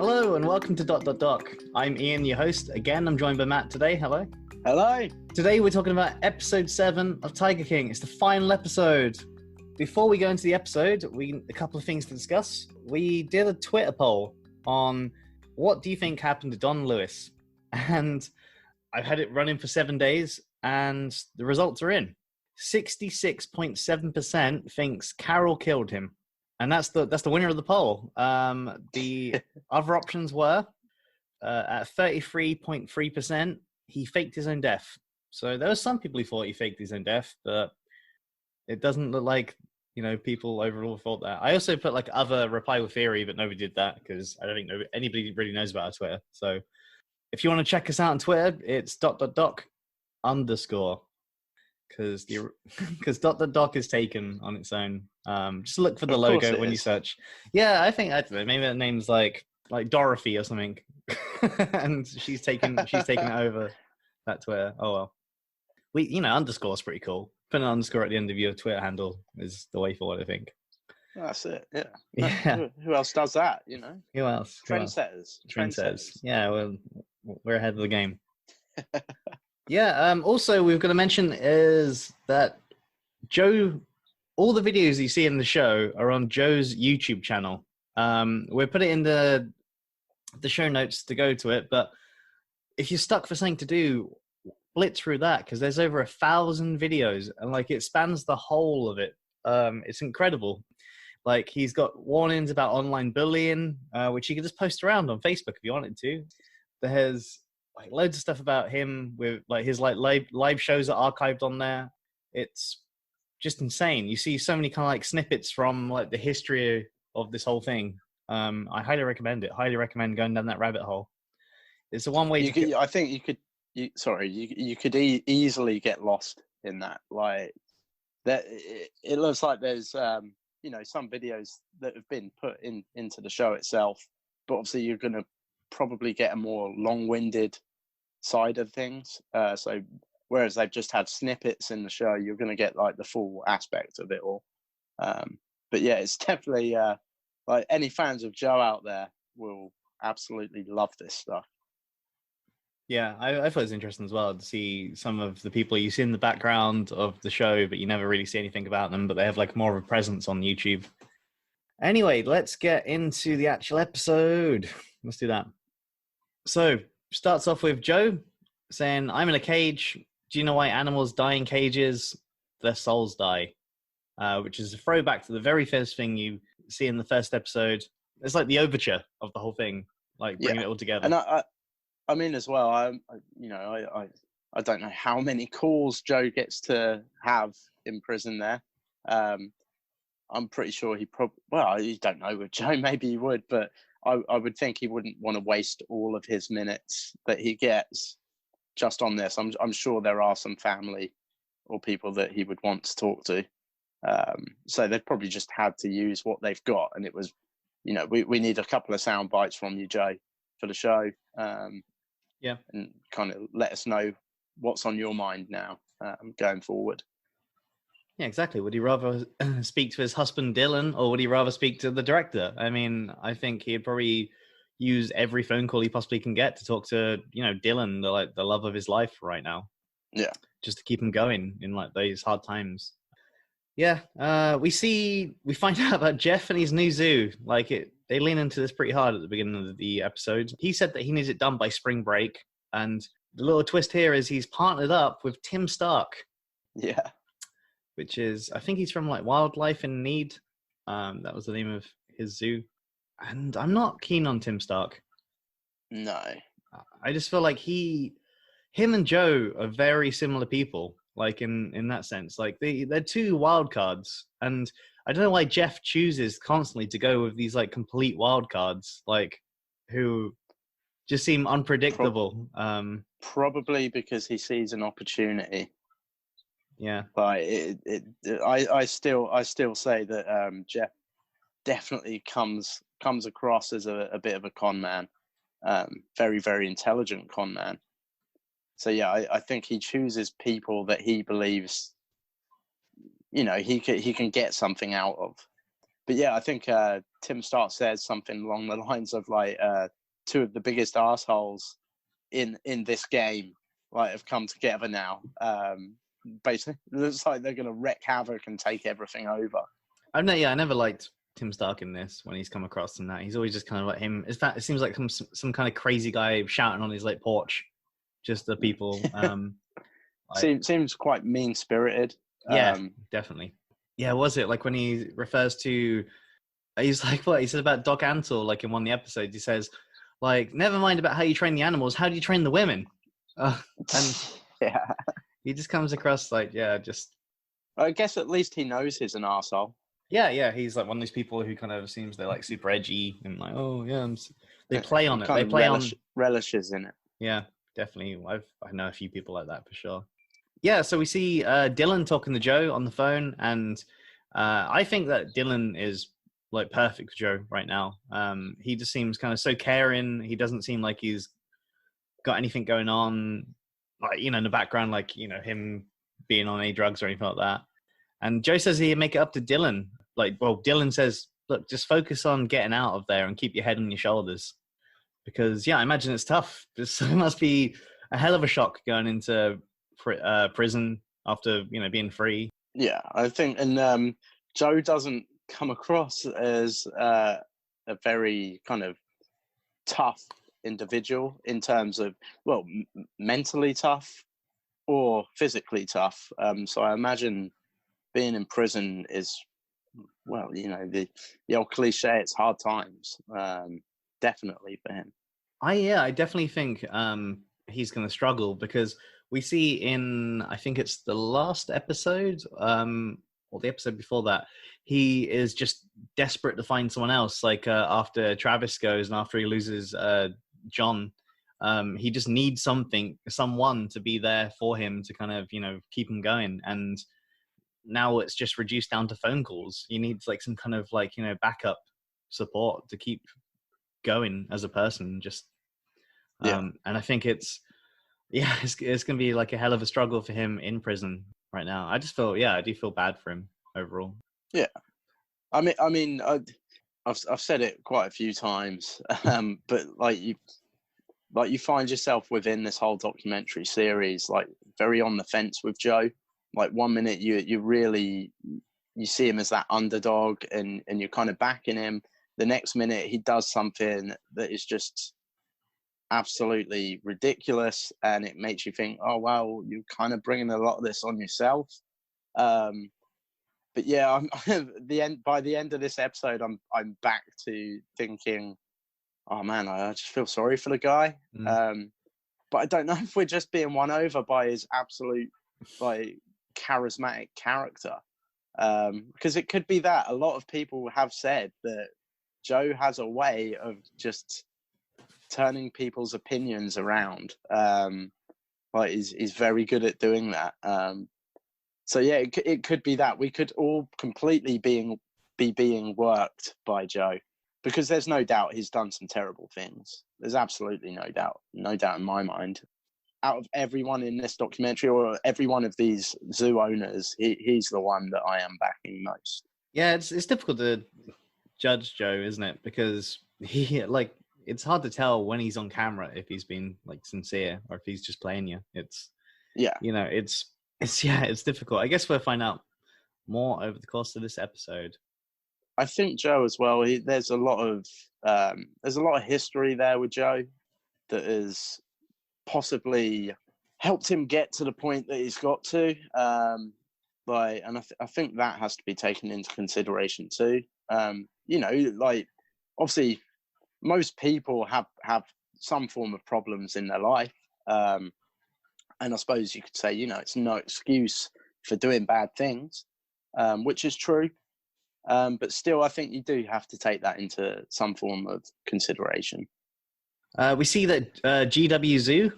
Hello and welcome to Doc. I'm Ian, your host. Again, I'm joined by Matt today. Hello. Hello. Today we're talking about episode 7 of Tiger King. It's the final episode. Before we go into the episode, a couple of things to discuss. We did a Twitter poll on what do you think happened to Don Lewis? And I've had it running for 7 days and the results are in. 66.7% thinks Carol killed him. And that's the winner of the poll. The other options were at 33.3%, he faked his own death. So there were some people who thought he faked his own death, but it doesn't look like, people overall thought that. I also put like other reply with theory, but nobody did that because I don't think anybody really knows about our Twitter. So if you want to check us out on Twitter, it's dotdotdoc_. Because dotdotdoc is taken on its own. Just look for the logo when you search. Yeah, I don't know, maybe that name's like Dorothy or something, and she's taken it over that Twitter. Oh well, underscore is pretty cool. Put an underscore at the end of your Twitter handle is the way forward, I think. That's it. Yeah. Yeah. Who else does that? Who else? Trendsetters. Yeah. Well, we're ahead of the game. Yeah, also we've got to mention is that Joe, all the videos you see in the show are on Joe's YouTube channel. We'll put it in the show notes to go to it, but if you're stuck for something to do, blitz through that because there's over 1,000 videos and it spans the whole of it. It's incredible. He's got warnings about online bullying, which you can just post around on Facebook if you wanted to. There's loads of stuff about him with his live shows are archived on there. It's just insane. You see so many kind of snippets from the history of this whole thing. I highly recommend it. Highly recommend going down that rabbit hole. It's the one way I think you could easily get lost in that. It looks like there's some videos that have been put into the show itself, but obviously you're going to probably get a more long-winded side of things. So whereas they've just had snippets in the show, you're going to get the full aspect of it all. But yeah, it's definitely any fans of Joe out there will absolutely love this stuff. Yeah, I thought it was interesting as well to see some of the people you see in the background of the show, but you never really see anything about them, but they have more of a presence on YouTube. Anyway, let's get into the actual episode. Let's do that. So, starts off with Joe saying, I'm in a cage. Do you know why animals die in cages? Their souls die. Which is a throwback to the very first thing you see in the first episode. It's like the overture of the whole thing, bringing it all together. And I mean, as well, I don't know how many calls Joe gets to have in prison there. I'm pretty sure you don't know with Joe, maybe he would, but I would think he wouldn't want to waste all of his minutes that he gets just on this. I'm sure there are some family or people that he would want to talk to. So they've probably just had to use what they've got. And it was, we need a couple of sound bites from you, Joe, for the show. Yeah. And kind of let us know what's on your mind now going forward. Yeah, exactly. Would he rather speak to his husband, Dylan, or would he rather speak to the director? I mean, I think he'd probably use every phone call he possibly can get to talk to, Dylan, the love of his life right now. Yeah. Just to keep him going in those hard times. Yeah. We find out about Jeff and his new zoo. They lean into this pretty hard at the beginning of the episode. He said that he needs it done by spring break. And the little twist here is he's partnered up with Tim Stark. Yeah. Which is, I think he's from Wildlife in Need. That was the name of his zoo. And I'm not keen on Tim Stark. No. I just feel like him and Joe are very similar people, in that sense. They're two wild cards. And I don't know why Jeff chooses constantly to go with these complete wild cards, who just seem unpredictable. Probably because he sees an opportunity. Yeah. I still say that Jeff definitely comes across as a bit of a con man, very, very intelligent con man. So yeah, I think he chooses people that he believes, he can get something out of. But yeah, I think Tim Stark says something along the lines of like two of the biggest assholes in this game like have come together now. Basically, it looks like they're going to wreak havoc and take everything over. I never liked Tim Stark in this when he's come across and that. He's always just kind of like him. It seems like some kind of crazy guy shouting on his like porch, just the people. Seems quite mean spirited. Yeah, definitely. Yeah, was it like when he refers to? He's like, what he said about Doc Antle, like in one of the episodes. He says, like, never mind about how you train the animals. How do you train the women? And yeah, he just comes across like, just. I guess at least he knows he's an arsehole. Yeah, he's like one of these people who kind of seems they're like super edgy and like, oh yeah, they play on it. They play relishes in it. Yeah, definitely. I know a few people like that for sure. Yeah, so we see Dylan talking to Joe on the phone, and I think that Dylan is like perfect for Joe right now. He just seems kind of so caring. He doesn't seem like he's got anything going on, like, in the background, like, him being on any drugs or anything like that. And Joe says he'd make it up to Dylan. Dylan says, look, just focus on getting out of there and keep your head on your shoulders. Because, I imagine it's tough. It must be a hell of a shock going into prison after, being free. Yeah, I think, and Joe doesn't come across as a very kind of tough individual in terms of, mentally tough or physically tough. So I imagine being in prison is, the old cliche, it's hard times, definitely for him. I definitely think he's going to struggle, because we see in, I think it's the last episode, or the episode before that, he is just desperate to find someone else. Like after Travis goes and after he loses John, he just needs someone to be there for him to kind of, keep him going. And now it's just reduced down to phone calls. He needs like some kind of like, backup support to keep going as a person. Just and I think it's going to be like a hell of a struggle for him in prison right now. I just feel, I do feel bad for him overall. Yeah, I mean, I've said it quite a few times, but you find yourself within this whole documentary series, like very on the fence with Joe. Like one minute you really see him as that underdog and you're kind of backing him. The next minute he does something that is just absolutely ridiculous, and it makes you think, oh wow, you're kind of bringing a lot of this on yourself. But yeah, by the end of this episode, I'm back to thinking, oh man, I just feel sorry for the guy. But I don't know if we're just being won over by his absolute like charismatic character, because it could be that. A lot of people have said that Joe has a way of just turning people's opinions around. Like he's very good at doing that. So yeah, it could be that we could all completely be being worked by Joe, because there's no doubt he's done some terrible things. There's absolutely no doubt in my mind. Out of everyone in this documentary, or every one of these zoo owners, he's the one that I am backing most. Yeah, it's difficult to judge Joe, isn't it? Because it's hard to tell when he's on camera if he's been like sincere or if he's just playing you. It's it's difficult. I guess we'll find out more over the course of this episode. I think Joe as well. There's a lot of history there with Joe that has possibly helped him get to the point that he's got to. And I think that has to be taken into consideration too. Obviously, most people have some form of problems in their life. And I suppose you could say, it's no excuse for doing bad things, which is true. But still, I think you do have to take that into some form of consideration. We see that GW Zoo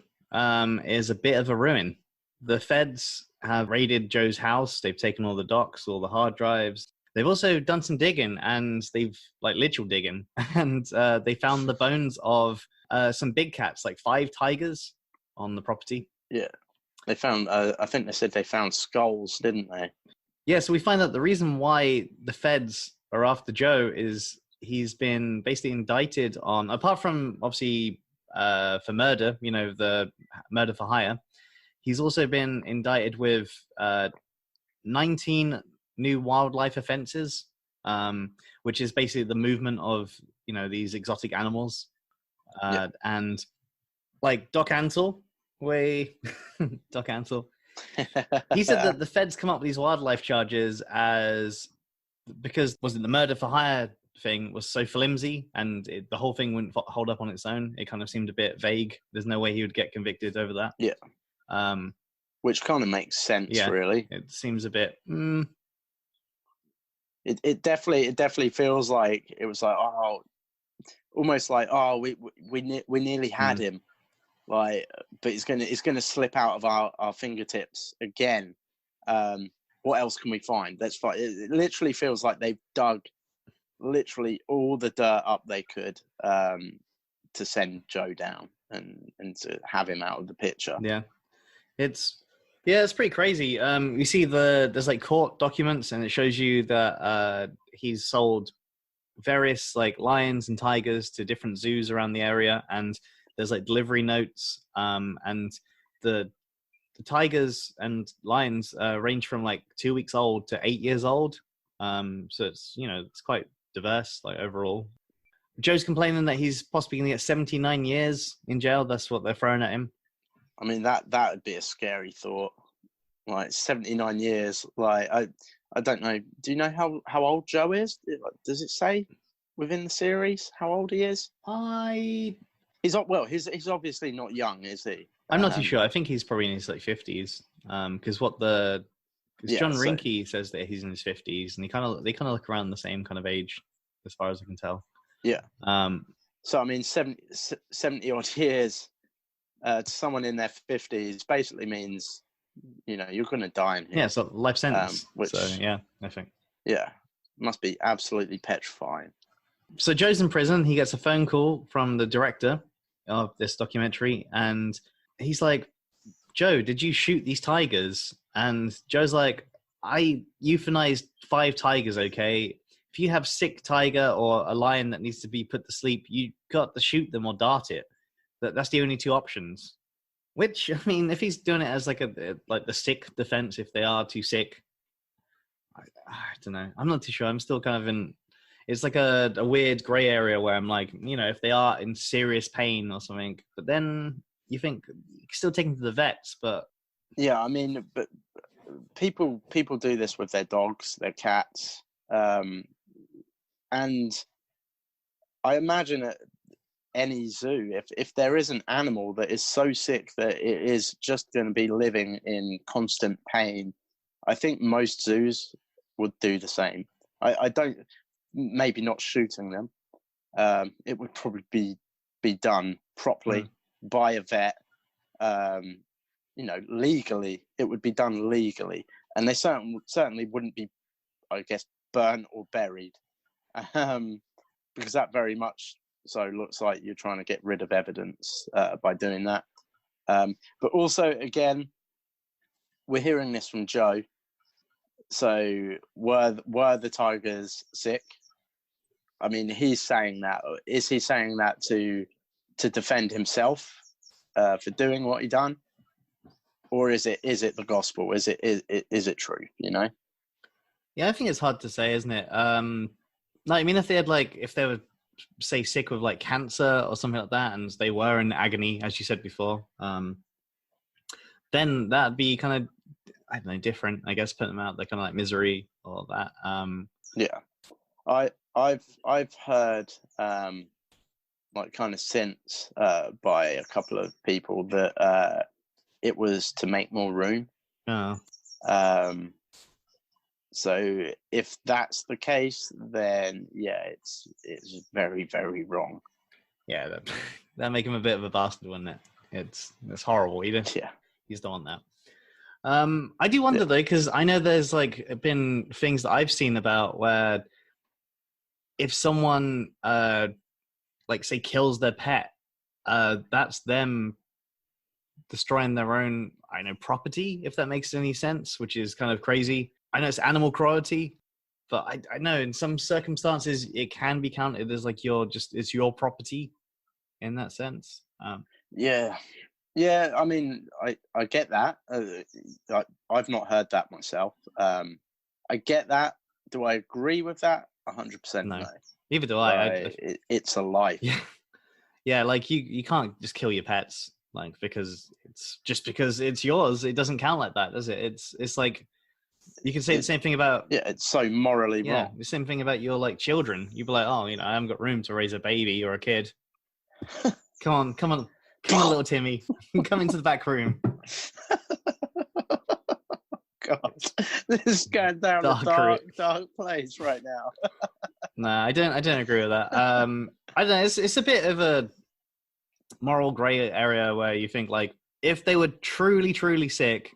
is a bit of a ruin. The feds have raided Joe's house. They've taken all the docs, all the hard drives. They've also done some digging, and they've literal digging, and they found the bones of some big cats, like 5 tigers on the property. Yeah, they found, I think they said they found skulls, didn't they? Yeah, so we find out the reason why the feds are after Joe is he's been basically indicted on, apart from obviously for murder, the murder for hire, he's also been indicted with 19 new wildlife offenses, which is basically the movement of, these exotic animals. And like Doc Antle, Doc Antle, he said that the feds come up with these wildlife charges because was it the murder for hire thing was so flimsy and the whole thing wouldn't hold up on its own. It kind of seemed a bit vague. There's no way he would get convicted over that. Yeah. Which kind of makes sense, really. It seems a bit. It definitely feels like it was like, almost like, we nearly had him, like, but it's gonna slip out of our fingertips again. What else can we find? That's fine. It literally feels like they've dug literally all the dirt up they could to send Joe down and to have him out of the picture. Yeah, it's pretty crazy. You see there's like court documents, and it shows you that he's sold various like lions and tigers to different zoos around the area, and there's like delivery notes, and the tigers and lions range from like 2 weeks old to 8 years old. So it's it's quite diverse, like overall. Joe's complaining that he's possibly going to get 79 years in jail. That's what they're throwing at him. I mean, that would be a scary thought. Like 79 years. Like I don't know. Do you know how old Joe is? Does it say within the series how old he is? He's obviously not young, is he? I'm not too sure. I think he's probably in his like 50s. Because John Rinke says that he's in his 50s, and they kind of look around the same kind of age, as far as I can tell. Yeah. So I mean, 70 odd years to someone in their 50s basically means you're going to die in here. Yeah, so life sentence. I think. Yeah, must be absolutely petrifying. So Joe's in prison. He gets a phone call from the director of this documentary, and he's like, Joe, did you shoot these tigers? And Joe's like, I euthanized 5 tigers, okay? If you have sick tiger or a lion that needs to be put to sleep, you got to shoot them or dart it. That's the only 2 options. Which, I mean, if he's doing it as like the sick defense, if they are too sick, I don't know. I'm not too sure. I'm still kind of in. It's like a weird gray area where I'm like, if they are in serious pain or something, but then you think you can still take them to the vets, but yeah, I mean, but people do this with their dogs, their cats, and I imagine at any zoo, if there is an animal that is so sick that it is just going to be living in constant pain, I think most zoos would do the same. I don't. Maybe not shooting them. It would probably be done properly by a vet. Legally. It would be done legally, and they certainly wouldn't be, I guess, burnt or buried, because that very much so looks like you're trying to get rid of evidence by doing that. But also, again, we're hearing this from Joe. So were the tigers sick? I mean, he's saying that. Is he saying that to defend himself for doing what he done, or is it the gospel? Is it true? Yeah, I think it's hard to say, isn't it? No, I mean, if they were say sick with like cancer or something like that, and they were in agony, as you said before, then that'd be kind of, I don't know, different. I guess putting them out there, kind of like misery or that. Yeah, I've heard like kind of since by a couple of people that it was to make more room. Oh. So if that's the case, then yeah, it's very, very wrong. Yeah, that make him a bit of a bastard, wouldn't it? It's horrible. You just don't want that. I do wonder though, because I know there's like been things that I've seen about where if someone like say kills their pet, that's them destroying their own, property, if that makes any sense, which is kind of crazy. I know it's animal cruelty, But I know in some circumstances it can be counted as like it's your property in that sense. Yeah. I mean, I get that. I've not heard that myself. I get that. Do I agree with that? 100% no. Neither do I. It's a life. Yeah. Like you can't just kill your pets like because it's yours. It doesn't count like that, does it? It's like you can say the same thing about it's so morally wrong. The same thing about your like children. You'd be like, oh, I haven't got room to raise a baby or a kid. Come on, little Timmy, come into the back room. God, this is going down a dark place right now. No, I don't agree with that. I don't know. It's a bit of a moral gray area where you think like if they were truly, truly sick,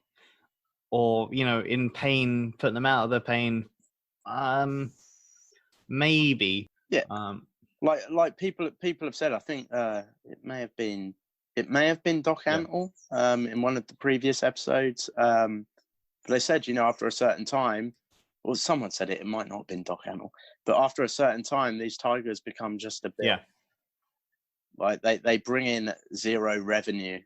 or in pain, putting them out of their pain, maybe. Yeah. Like people have said, I think it may have been Doc Antle in one of the previous episodes. But they said, after a certain time, or someone said it might not have been Doc Antle, but after a certain time, these tigers become just a bit. Yeah. Like they bring in zero revenue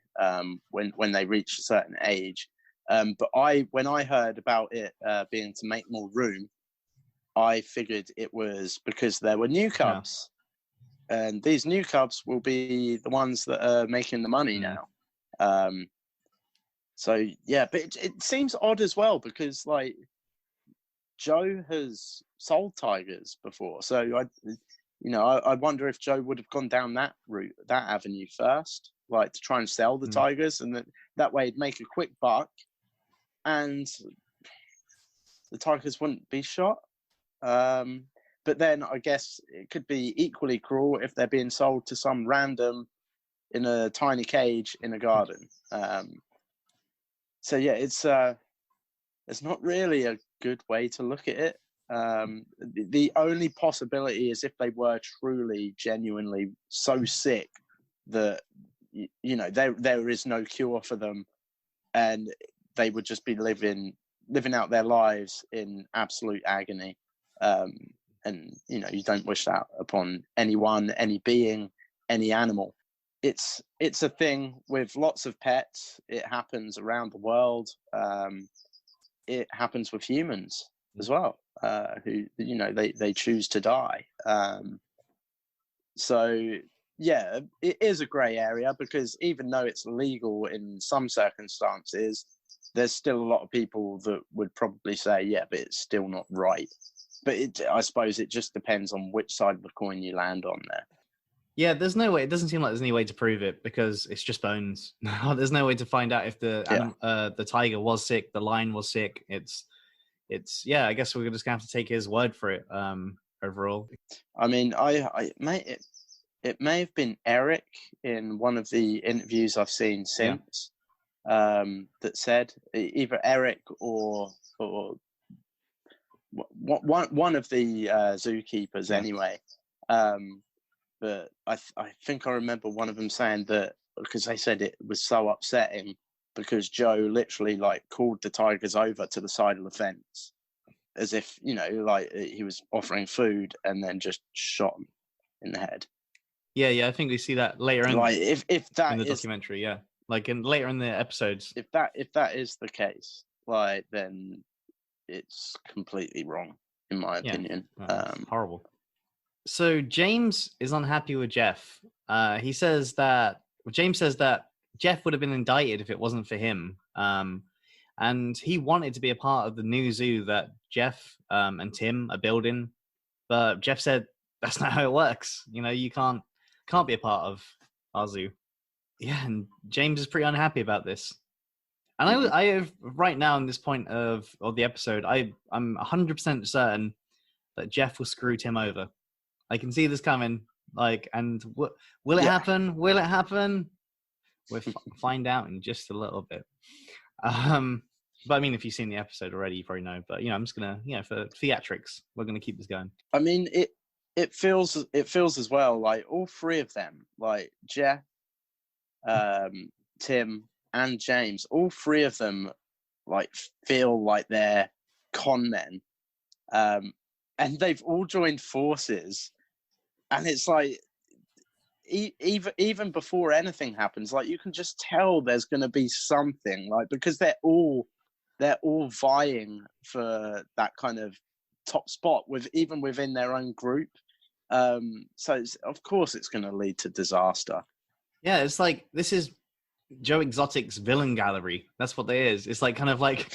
when they reach a certain age. But when I heard about it being to make more room, I figured it was because there were new cubs. Yeah. And these new cubs will be the ones that are making the money now. So yeah, but it seems odd as well because like Joe has sold tigers before, so I wonder if Joe would have gone down that route, that avenue first, like to try and sell the tigers, and that way it'd make a quick buck, and the tigers wouldn't be shot. But then I guess it could be equally cruel if they're being sold to some random in a tiny cage in a garden. So yeah, it's not really a good way to look at it. The only possibility is if they were truly, genuinely so sick that there is no cure for them, and they would just be living out their lives in absolute agony. And you don't wish that upon anyone, any being, any animal. It's a thing with lots of pets. It happens around the world. It happens with humans as well, who they choose to die. So yeah, it is a grey area because even though it's legal in some circumstances, there's still a lot of people that would probably say, yeah, but it's still not right. But I suppose it just depends on which side of the coin you land on there. Yeah, there's no way. It doesn't seem like there's any way to prove it because it's just bones. There's no way to find out if the tiger was sick, the lion was sick. It's yeah. I guess we're just gonna have to take his word for it. Overall, I mean, it may have been Eric in one of the interviews I've seen since that said either Eric or one of the zookeepers anyway. But I think I remember one of them saying that because they said it was so upsetting because Joe literally like called the tigers over to the side of the fence as if, like he was offering food and then just shot them in the head. Yeah, I think we see that later in like if that in the documentary, yeah. Like later in the episodes. If that is the case, like then it's completely wrong in my opinion. Horrible. So James is unhappy with Jeff. James says that Jeff would have been indicted if it wasn't for him. And he wanted to be a part of the new zoo that Jeff and Tim are building. But Jeff said, that's not how it works. You can't be a part of our zoo. Yeah, and James is pretty unhappy about this. And I have right now in this point of the episode, I'm 100% certain that Jeff will screw Tim over. I can see this coming. And will it happen? Will it happen? We'll find out in just a little bit. But I mean, if you've seen the episode already, you probably know. But I'm just gonna, for theatrics, we're gonna keep this going. I mean, it feels as well like all three of them, like Jeff, Tim, and James, all three of them, like feel like they're con men. and they've all joined forces, and it's like even before anything happens, like you can just tell there's going to be something, like, because they're all vying for that kind of top spot even within their own group. So of course it's going to lead to disaster. Yeah, it's like this is Joe Exotic's villain gallery. That's what they is. It's like kind of like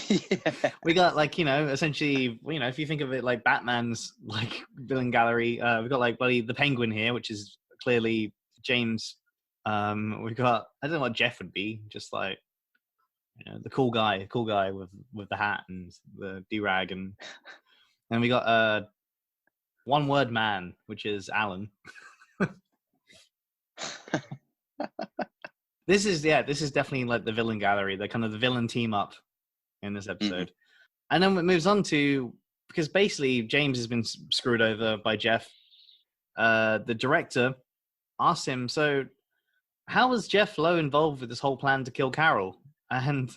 we got like, essentially, if you think of it like Batman's like villain gallery, we got like the Penguin here, which is clearly James. We got, I don't know what Jeff would be, just like the cool guy with the hat and the do-rag, and we got one word man, which is Alan. This is definitely like the villain gallery, the kind of the villain team up in this episode. And then it moves on to, because basically James has been screwed over by Jeff. The director asks him, so how was Jeff Lowe involved with this whole plan to kill Carol? And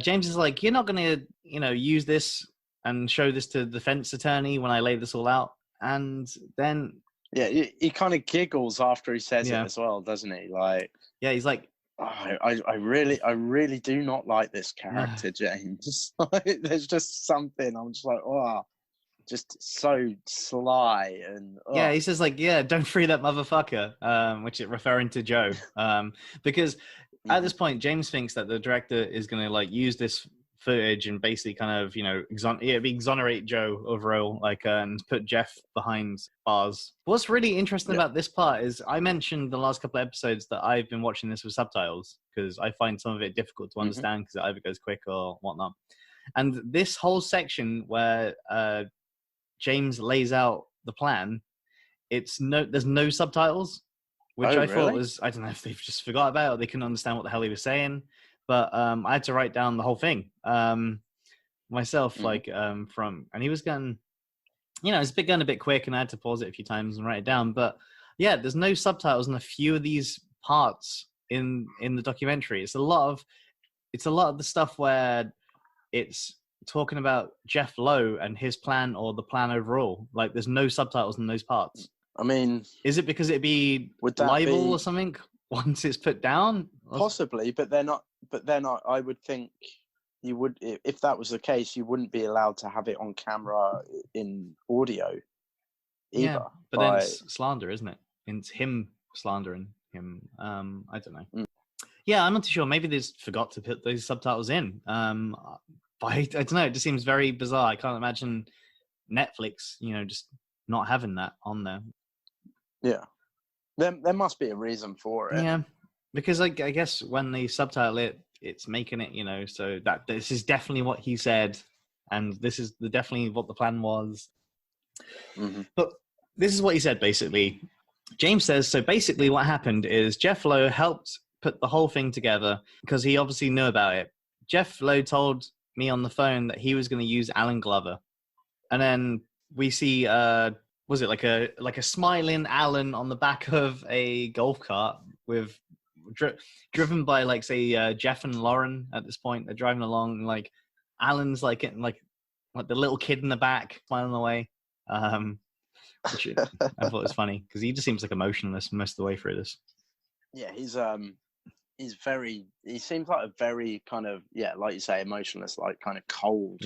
James is like, you're not going to, use this and show this to the defense attorney when I lay this all out. And then... Yeah, he kind of giggles after he says it as well, doesn't he? Like... Yeah, he's like, I really do not like this character, James. There's just something. I'm just like, just so sly and. Yeah, he says like, don't free that motherfucker, which is referring to Joe, because at this point James thinks that the director is going to like use this footage and basically kind of exonerate Joe overall, like, and put Jeff behind bars. What's really interesting about this part is I mentioned the last couple of episodes that I've been watching this with subtitles because I find some of it difficult to understand because it either goes quick or whatnot. And this whole section where James lays out the plan, there's no subtitles, which I thought was, I don't know if they've just forgot about it or they couldn't understand what the hell he was saying. But I had to write down the whole thing myself, and he was going, it's going a bit quick, and I had to pause it a few times and write it down. But yeah, there's no subtitles in a few of these parts in the documentary. It's a lot of the stuff where it's talking about Jeff Lowe and his plan or the plan overall. Like, there's no subtitles in those parts. I mean, is it because it'd be libel or something once it's put down? Possibly, but they're not. But then I would think you would, if that was the case, you wouldn't be allowed to have it on camera in audio either. Yeah, but then it's slander, isn't it? It's him slandering him. I don't know. Yeah, I'm not too sure. Maybe they just forgot to put those subtitles in. But I don't know. It just seems very bizarre. I can't imagine Netflix, just not having that on there. Yeah, there must be a reason for it. Yeah. Because I guess when they subtitle it, it's making it, so that this is definitely what he said, and this is definitely what the plan was. But this is what he said, basically. James says, so basically what happened is Jeff Lowe helped put the whole thing together because he obviously knew about it. Jeff Lowe told me on the phone that he was going to use Alan Glover. And then we see, was it like a smiling Alan on the back of a golf cart with... driven by, like, say, Jeff and Lauren at this point. They're driving along, and, like, Alan's like getting like the little kid in the back smiling away, which I thought was funny because he just seems like emotionless most of the way through this. Yeah, he seems like a very kind of, like you say, emotionless, like kind of cold.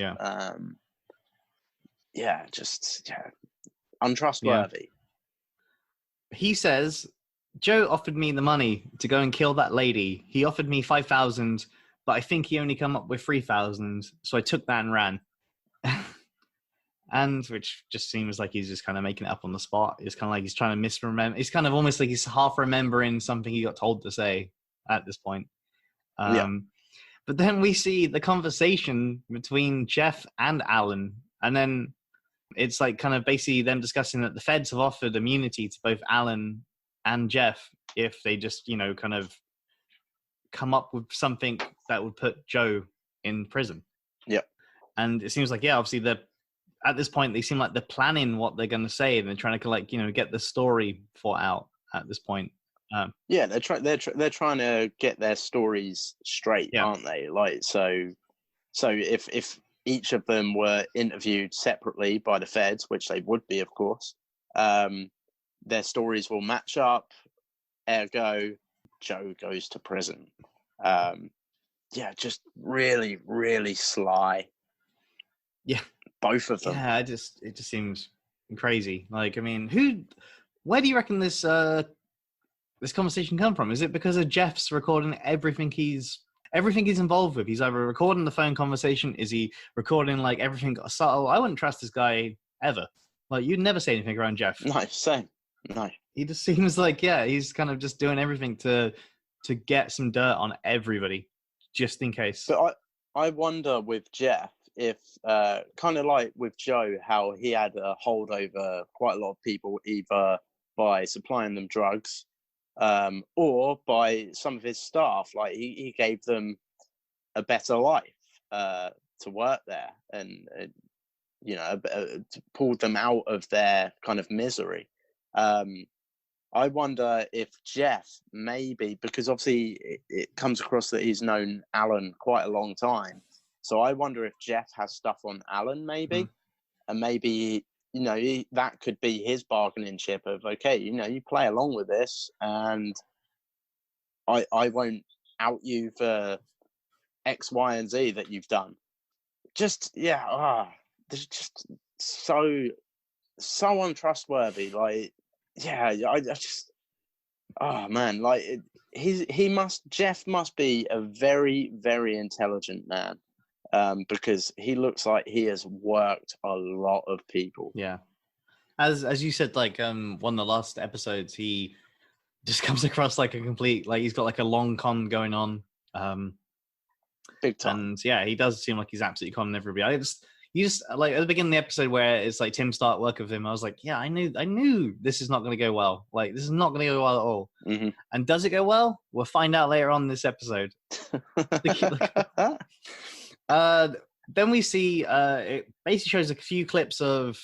Untrustworthy. He says, Joe offered me the money to go and kill that lady. He offered me 5,000, but I think he only come up with 3,000. So I took that and ran. And which just seems like he's just kind of making it up on the spot. It's kind of like he's trying to misremember. It's kind of almost like he's half remembering something he got told to say at this point. But then we see the conversation between Jeff and Alan. And then it's like kind of basically them discussing that the feds have offered immunity to both Alan and Jeff if they just, kind of come up with something that would put Joe in prison. Yeah. And it seems like, obviously at this point, they seem like they're planning what they're going to say and they're trying to get the story thought out at this point. They're trying to get their stories straight, aren't they? Like, so if each of them were interviewed separately by the feds, which they would be, of course. Their stories will match up. Ergo, Joe goes to prison. Just really, really sly. Yeah, both of them. Yeah, it just seems crazy. Like, I mean, where do you reckon this conversation come from? Is it because of Jeff's recording everything he's involved with? He's either recording the phone conversation, is he recording like everything subtle? I wouldn't trust this guy ever. Like, you'd never say anything around Jeff. No, same. No. He just seems like, he's kind of just doing everything to get some dirt on everybody, just in case. But I wonder with Jeff if, kind of like with Joe, how he had a hold over quite a lot of people, either by supplying them drugs, or by some of his staff. Like, he gave them a better life to work there, and pulled them out of their kind of misery. I wonder if Jeff, maybe, because obviously it comes across that he's known Alan quite a long time. So I wonder if Jeff has stuff on Alan, maybe, and maybe, that could be his bargaining chip of, okay, you play along with this, and I won't out you for X, Y, and Z that you've done. Just, there's just so untrustworthy. Like, I just, oh man, like Jeff must be a very, very intelligent man, because he looks like he has worked a lot of people. Yeah, as you said, like one of the last episodes, he just comes across like a complete, like he's got like a long con going on, big time. And he does seem like he's absolutely conning everybody. You just like at the beginning of the episode where it's like Tim start work with him, I was like, I knew this is not going to go well. Like, this is not going to go well at all. Mm-hmm. And does it go well? We'll find out later on in this episode. Then we see it basically shows a few clips of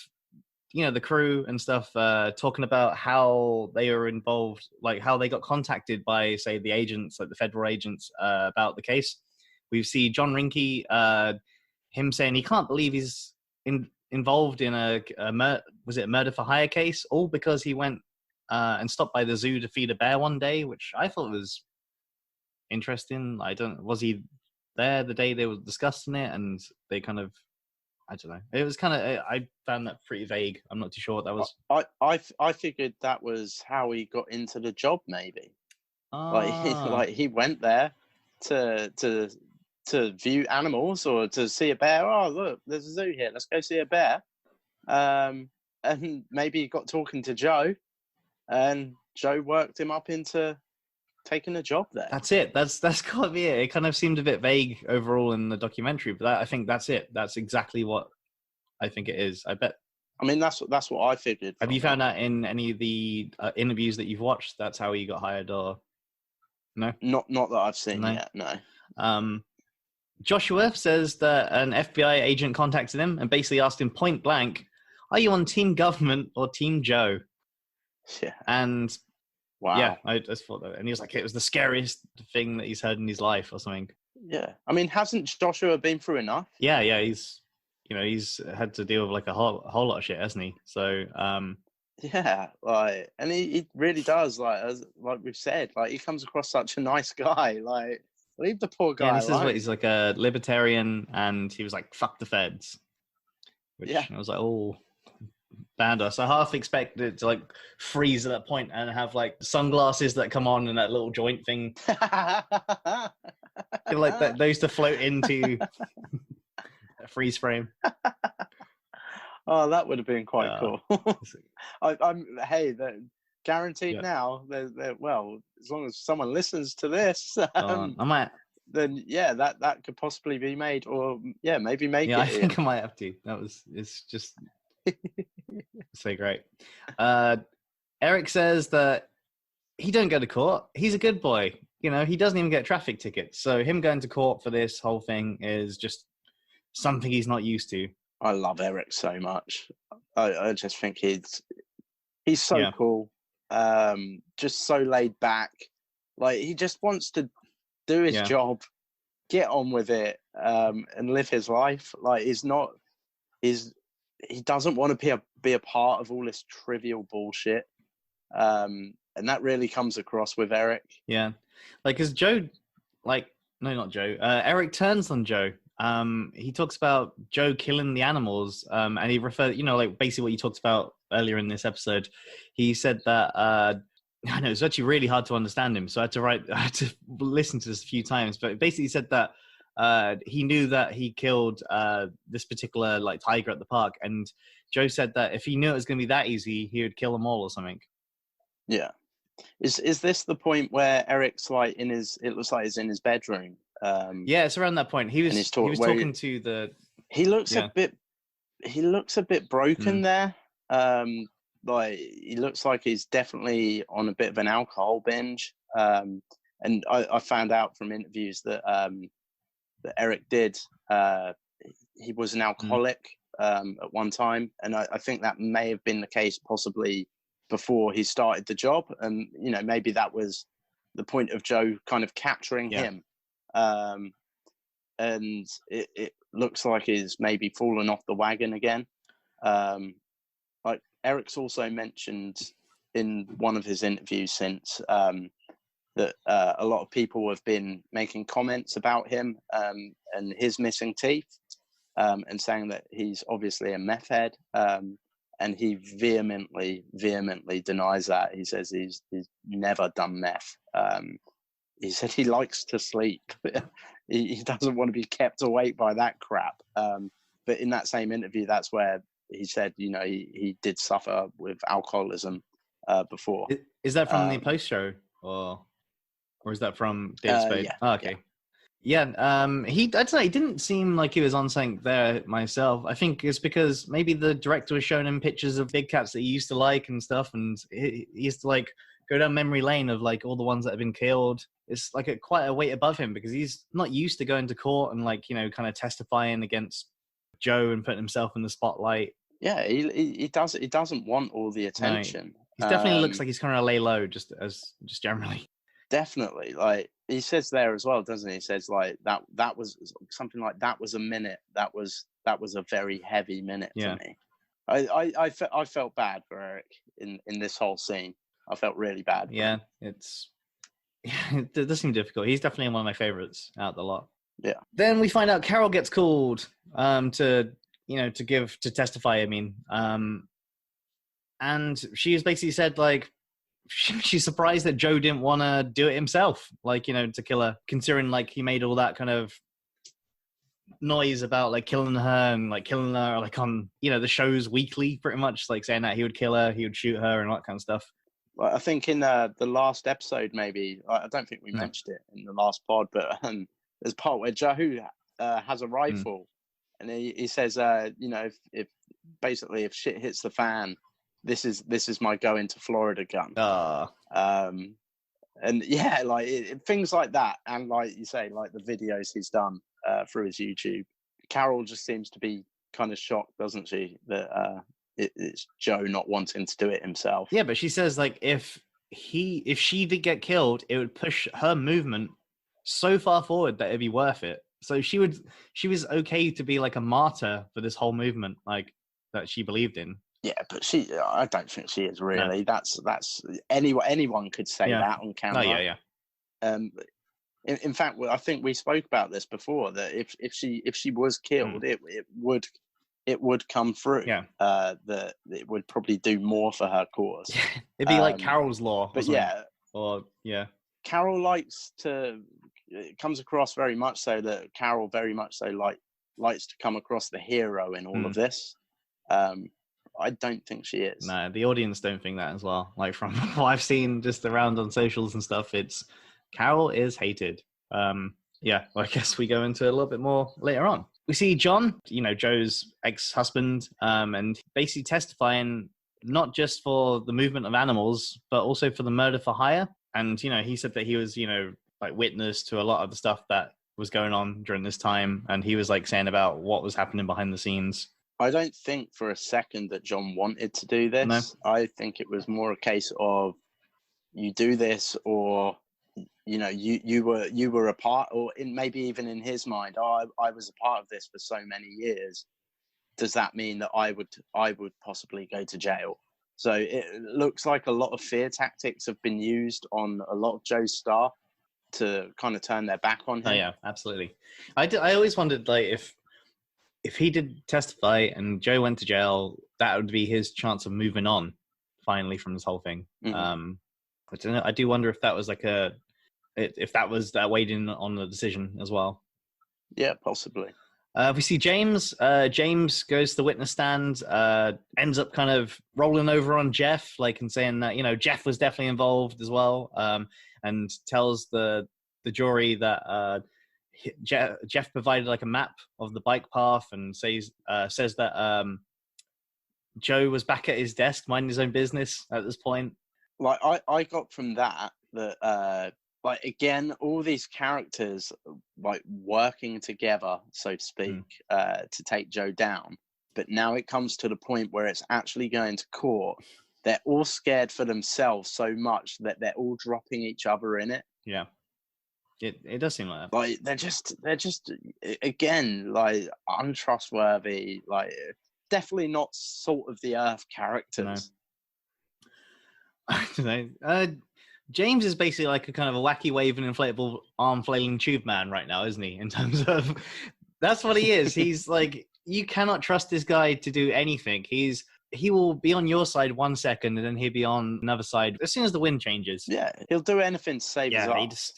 the crew and stuff talking about how they are involved, like how they got contacted by, say, the agents, like the federal agents, about the case. We see John Rinke, him saying he can't believe he's involved in a murder for hire case, all because he went and stopped by the zoo to feed a bear one day, which I thought was interesting. Was he there the day they were discussing it, and they kind of, I don't know. It was kind of, I found that pretty vague. I'm not too sure what that was. I figured that was how he got into the job, maybe. Like he went there to view animals or to see a bear. Oh, look, there's a zoo here. Let's go see a bear. And maybe he got talking to Joe, and Joe worked him up into taking a job there. That's it. That's got to be it. It kind of seemed a bit vague overall in the documentary, but I think that's it. That's exactly what I think it is. I bet. I mean, that's what I figured. Have you found out in any of the interviews that you've watched that's how he got hired, or no? Not that I've seen yet. No. Joshua says that an FBI agent contacted him and basically asked him point blank, "Are you on Team Government or Team Joe?" Yeah. And wow. Yeah, I just thought that, and he was like, it was the scariest thing that he's heard in his life or something. Yeah, I mean, hasn't Joshua been through enough? Yeah, he's had to deal with like a whole lot of shit, hasn't he? So yeah, like, and he really does, like we've said, like he comes across such a nice guy. Like, leave the poor guy. Yeah, this is what he's like, a libertarian, and he was like, "Fuck the feds," which I was like, oh. Banda. So I half expected to like freeze at that point and have like sunglasses that come on and that little joint thing, like those to float into a freeze frame. Oh, that would have been quite cool. They're guaranteed now. They're well, as long as someone listens to this, I might. Then that could possibly be made, or maybe make it. Yeah, I think I might have to. It's just. So great. Eric says that he don't go to court. He's a good boy. He doesn't even get traffic tickets. So him going to court for this whole thing is just something he's not used to. I love Eric so much. I just think he's so cool. Just so laid back. Like, he just wants to do his job. get on with it and live his life. Like he doesn't want to be a part of all this trivial bullshit. And that really comes across with Eric. Yeah, like as Joe, like no, not Joe. Eric turns on Joe. He talks about Joe killing the animals, and he referred, like basically what you talked about earlier in this episode. He said that I know it's actually really hard to understand him, so I had to listen to this a few times. But basically, he said that he knew that he killed this particular like tiger at the park, and Joe said that if he knew it was going to be that easy, he would kill them all or something. Yeah. Is this the point where Eric's like it looks like he's in his bedroom? Yeah, it's around that point. He was talking to the. He looks a bit broken there. Like he looks like he's definitely on a bit of an alcohol binge. And I found out from interviews that that Eric did. He was an alcoholic at one time, and I think that may have been the case possibly before he started the job, and maybe that was the point of Joe kind of capturing him. And it looks like he's maybe fallen off the wagon again. Like Eric's also mentioned in one of his interviews since that a lot of people have been making comments about him and his missing teeth, and saying that he's obviously a meth head. And he vehemently denies that. He says he's never done meth. He said he likes to sleep. He doesn't want to be kept awake by that crap. But in that same interview, that's where he said, he did suffer with alcoholism before. Is that from the post show, or is that from David Spade? Yeah, okay. Yeah. Yeah, I'd say he didn't seem like he was on something there myself. I think it's because maybe the director was showing him pictures of big cats that he used to like and stuff, and he used to like go down memory lane of like all the ones that have been killed. It's like quite a weight above him because he's not used to going to court and like kind of testifying against Joe and putting himself in the spotlight. Yeah, he doesn't want all the attention. No, he definitely looks like he's kind of lay low, just generally. Definitely, like he says there as well, doesn't he? He says like that was something like that was a minute. That was a very heavy minute for me. I felt bad for Eric in this whole scene. I felt really bad. Yeah, it does seem difficult. He's definitely one of my favorites out of the lot. Yeah. Then we find out Carol gets called to testify. I mean, and she's basically said like. She's surprised that Joe didn't want to do it himself, like, to kill her, considering like he made all that kind of noise about like killing her and like killing her like on, the shows weekly, pretty much like saying that he would kill her, he would shoot her and all that kind of stuff. Well, I think in the last episode, maybe, I don't think we mentioned it in the last pod, but there's a part where Joe has a rifle and he says, if shit hits the fan, this is my going to Florida gun. And yeah, like things like that, and like you say, like the videos he's done through his YouTube. Carol just seems to be kind of shocked, doesn't she, that it's Joe not wanting to do it himself. Yeah, but she says like if she did get killed, it would push her movement so far forward that it'd be worth it. So she was okay to be like a martyr for this whole movement, like that she believed in. Yeah, but I don't think she is really. No. That's anyone could say that on camera. Oh, yeah. In fact, I think we spoke about this before, that if she was killed, it would come through. Yeah. That it would probably do more for her cause. It'd be like Carol's law. But Carol it comes across very much so that Carol very much so likes to come across the hero in all of this. I don't think she is. No, the audience don't think that as well. Like from what I've seen just around on socials and stuff, it's Carol is hated. Yeah, well, I guess we go into a little bit more later on. We see John, Joe's ex-husband, and basically testifying not just for the movement of animals, but also for the murder for hire. And, he said that he was, like witness to a lot of the stuff that was going on during this time. And he was like saying about what was happening behind the scenes. I don't think for a second that John wanted to do this. No. I think it was more a case of you do this or you were a part, or maybe even in his mind, I was a part of this for so many years. Does that mean that I would possibly go to jail? So it looks like a lot of fear tactics have been used on a lot of Joe's staff to kind of turn their back on him. Oh yeah, absolutely. I always wondered, like, if he did testify and Joe went to jail, that would be his chance of moving on finally from this whole thing. Mm-hmm. I don't know. I do wonder if that was like if that was that weighed in on the decision as well. Yeah, possibly. We see James. James goes to the witness stand, ends up kind of rolling over on Jeff, like, and saying that, Jeff was definitely involved as well, and tells the jury that Jeff provided like a map of the bike path, and says that Joe was back at his desk minding his own business at this point. Like I got from that like, again, all these characters like working together, so to speak, to take Joe down. But now it comes to the point where it's actually going to court. They're all scared for themselves so much that they're all dropping each other in it. Yeah, it does seem like that. Like they're just again, like, untrustworthy. Like, definitely not salt of the earth characters. No. I don't know. James is basically like a kind of a wacky waving inflatable arm flailing tube man right now, isn't he? In terms of, that's what he is. He's like, you cannot trust this guy to do anything. He will be on your side 1 second and then he'll be on another side as soon as the wind changes. Yeah, he'll do anything to save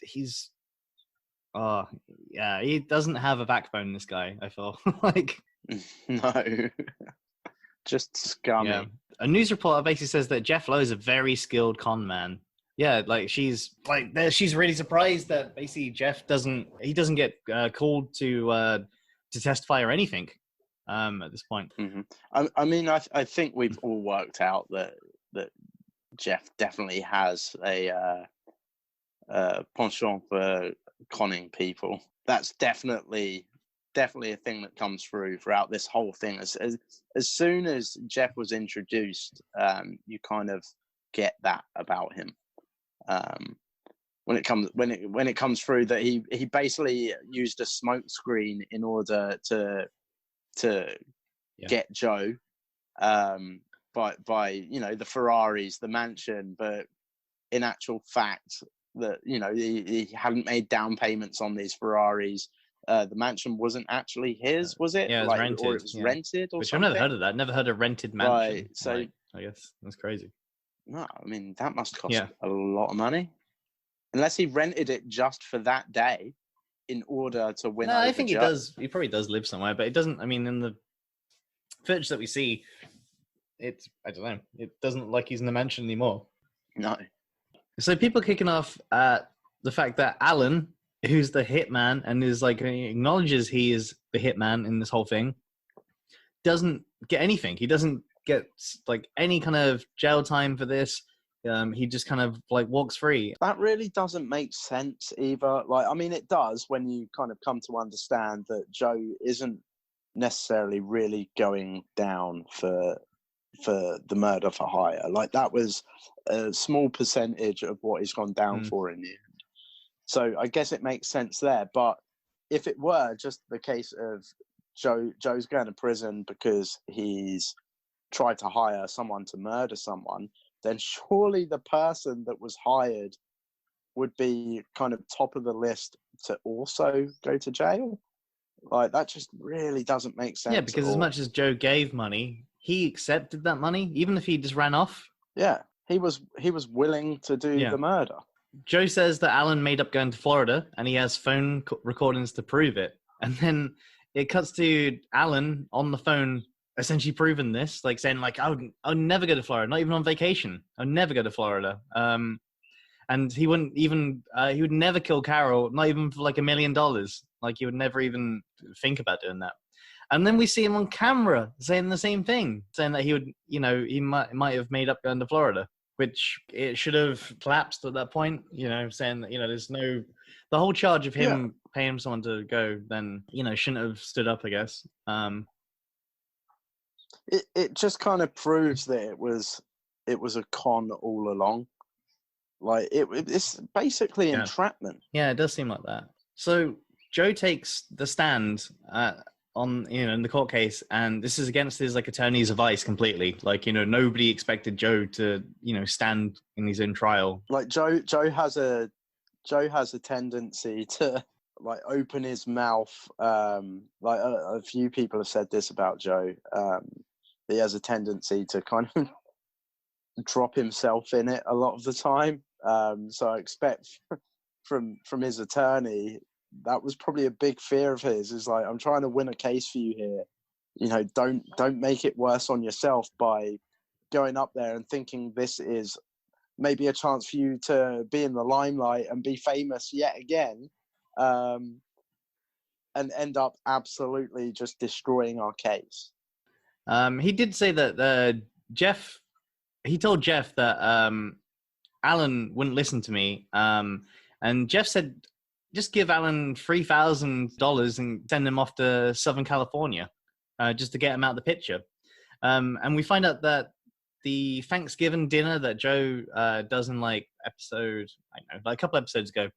his ass. He doesn't have a backbone, this guy, I feel like. No. Just scummy. Yeah. A news reporter basically says that Jeff Lowe is a very skilled con man. Yeah, like she's really surprised that basically Jeff doesn't get called to testify or anything at this point. Mm-hmm. I mean, I think we've all worked out that Jeff definitely has a penchant for conning people. That's definitely a thing that comes throughout this whole thing. As soon as Jeff was introduced, you kind of get that about him. When it comes through that he basically used a smoke screen in order to get Joe by the Ferraris, the mansion, but in actual fact that he hadn't made down payments on these Ferraris. The mansion wasn't actually his, was it? Yeah, it was rented. Or it was rented, or which something. I've never heard of that. Never heard of rented mansion. Right, so I guess that's crazy. No, I mean, that must cost a lot of money. Unless he rented it just for that day in order to win. No, I think he does. He probably does live somewhere, but it doesn't. I mean, in the footage that we see, I don't know. It doesn't look like he's in the mansion anymore. No. So people kicking off at the fact that Alan, who's the hitman and is like, he acknowledges he is the hitman in this whole thing, doesn't get anything. He doesn't get like any kind of jail time for this. He just kind of like walks free. That really doesn't make sense either. Like, I mean, it does when you kind of come to understand that Joe isn't necessarily really going down for the murder for hire. Like, that was a small percentage of what he's gone down for in the end. So I guess it makes sense there. But if it were just the case of Joe's going to prison because he's tried to hire someone to murder someone, then surely the person that was hired would be kind of top of the list to also go to jail. Like, that just really doesn't make sense. Yeah, because as much as Joe gave money, he accepted that money, even if he just ran off. Yeah, he was willing to do the murder. Joe says that Alan made up going to Florida, and he has phone recordings to prove it. And then it cuts to Alan on the phone, essentially proving this, like saying, like, I'll never go to Florida, not even on vacation. I'll never go to Florida. And he wouldn't even, he would never kill Carol, not even for like $1 million. Like, he would never even think about doing that. And then we see him on camera saying the same thing, saying that he would, he might have made up going to Florida, which it should have collapsed at that point, saying that, there's the whole charge of him paying someone to go, then, shouldn't have stood up, I guess. It just kind of proves that it was a con all along. Like it's basically entrapment. Yeah, it does seem like that. So Joe takes the stand on, in the court case, and this is against his attorney's advice completely. Nobody expected Joe to stand in his own trial. Like Joe has a tendency to open his mouth. A few people have said this about Joe. He has a tendency to kind of drop himself in it a lot of the time. So I expect from his attorney, that was probably a big fear of his. Is I'm trying to win a case for you here. Don't make it worse on yourself by going up there and thinking this is maybe a chance for you to be in the limelight and be famous yet again, and end up absolutely just destroying our case. He did say that Jeff. He told Jeff that Alan wouldn't listen to me, and Jeff said, "Just give Alan $3,000 and send him off to Southern California, just to get him out of the picture." And we find out that the Thanksgiving dinner that Joe does in episode, a couple episodes ago.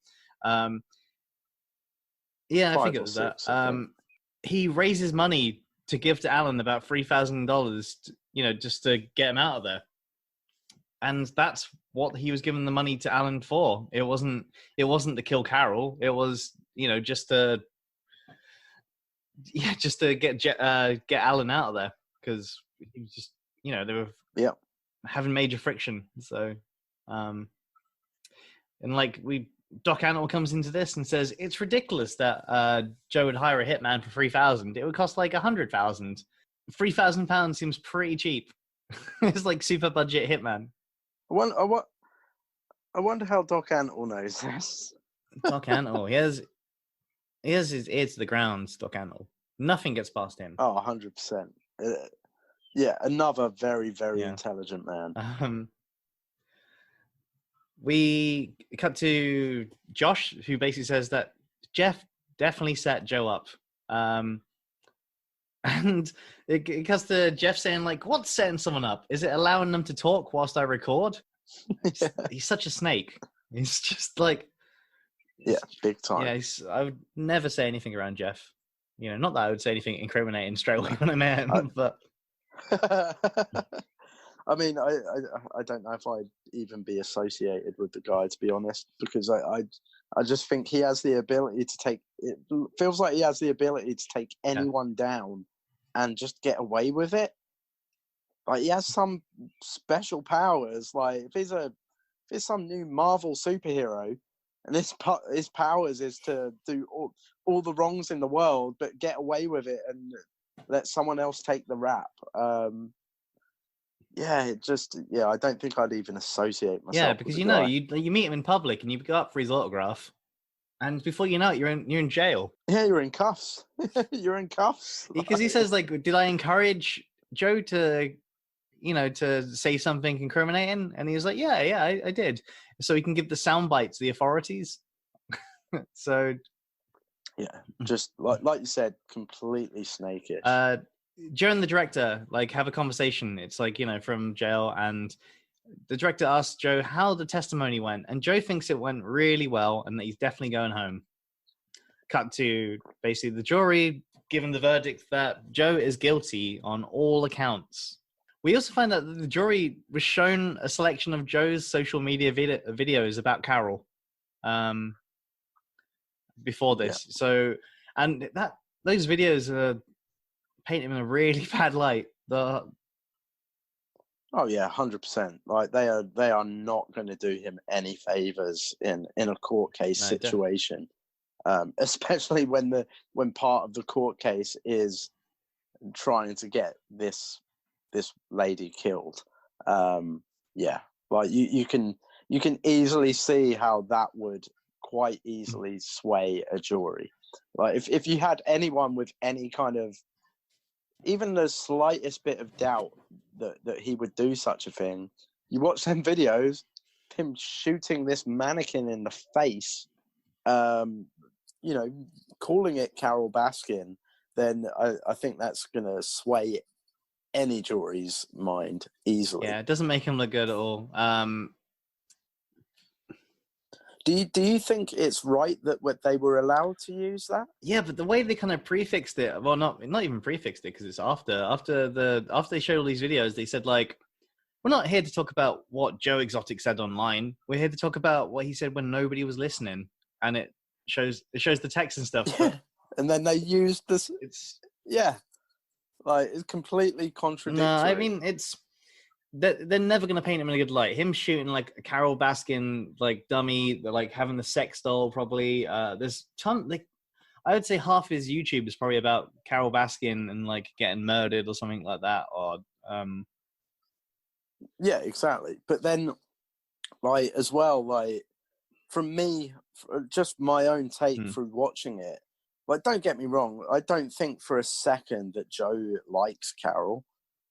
I think it was that. He raises money to give to Alan, about $3,000, just to get him out of there. And that's what he was giving the money to Alan for. It wasn't to kill Carol. It was, just to get Alan out of there, because he was just, they were having major friction. So, and Doc Antle comes into this and says it's ridiculous that Joe would hire a hitman for $3,000. It would cost $100,000. £3,000 seems pretty cheap. It's super budget hitman. I wonder how Doc Antle knows this. Doc Antle, he has his ear to the ground. Doc Antle, nothing gets past him. Oh, 100%. Another very, very intelligent man. We cut to Josh, who basically says that Jeff definitely set Joe up. And it cuts to Jeff saying, what's setting someone up? Is it allowing them to talk whilst I record? He's such a snake. He's just big time. Yeah, I would never say anything around Jeff. Not that I would say anything incriminating straight away when I met him, but... I mean, I don't know if I'd even be associated with the guy, to be honest, because I just think he has the ability to take... It feels like he has the ability to take anyone down and just get away with it. He has some special powers. If he's some new Marvel superhero, and his powers is to do all the wrongs in the world, but get away with it and let someone else take the rap. I don't think I'd even associate myself. Yeah, because you meet him in public and you go up for his autograph, and before you know it, you're in jail. Yeah, you're in cuffs. You're in cuffs. Because he says, did I encourage Joe to say something incriminating? And he was like, yeah, I did. So he can give the sound bites to the authorities. So, yeah, just like you said, completely snakish. Joe and the director have a conversation. It's from jail, and the director asks Joe how the testimony went, and Joe thinks it went really well and that he's definitely going home. Cut to basically the jury giving the verdict that Joe is guilty on all accounts. We also find that the jury was shown a selection of Joe's social media videos about Carol before this. Yeah. So, and those videos paint him in a really bad light. Oh yeah, 100%. They are not going to do him any favors in a court case situation, especially when part of the court case is trying to get this lady killed. You can easily see how that would quite easily sway a jury. If you had anyone with any kind of even the slightest bit of doubt that he would do such a thing, you watch them videos, him shooting this mannequin in the face, calling it Carol Baskin, then I think that's going to sway any jury's mind easily. Yeah, it doesn't make him look good at all. Do you think it's right that they were allowed to use that? Yeah, but the way they kind of prefixed it, well, not even prefixed it, because it's after they showed all these videos, they said like, we're not here to talk about what Joe Exotic said online. We're here to talk about what he said when nobody was listening, and it shows the text and stuff. Yeah. But and then they used this. it's Like it's completely contradictory. no, I mean they're never gonna paint him in a good light. Him shooting like a Carol Baskin like dummy, like having the sex doll probably. There's ton like I would say half his YouTube is probably about Carol Baskin and like getting murdered or something like that. Or yeah, exactly. But then, like as well, like from me, just my own take through watching it. Like, don't get me wrong. I don't think for a second that Joe likes Carol.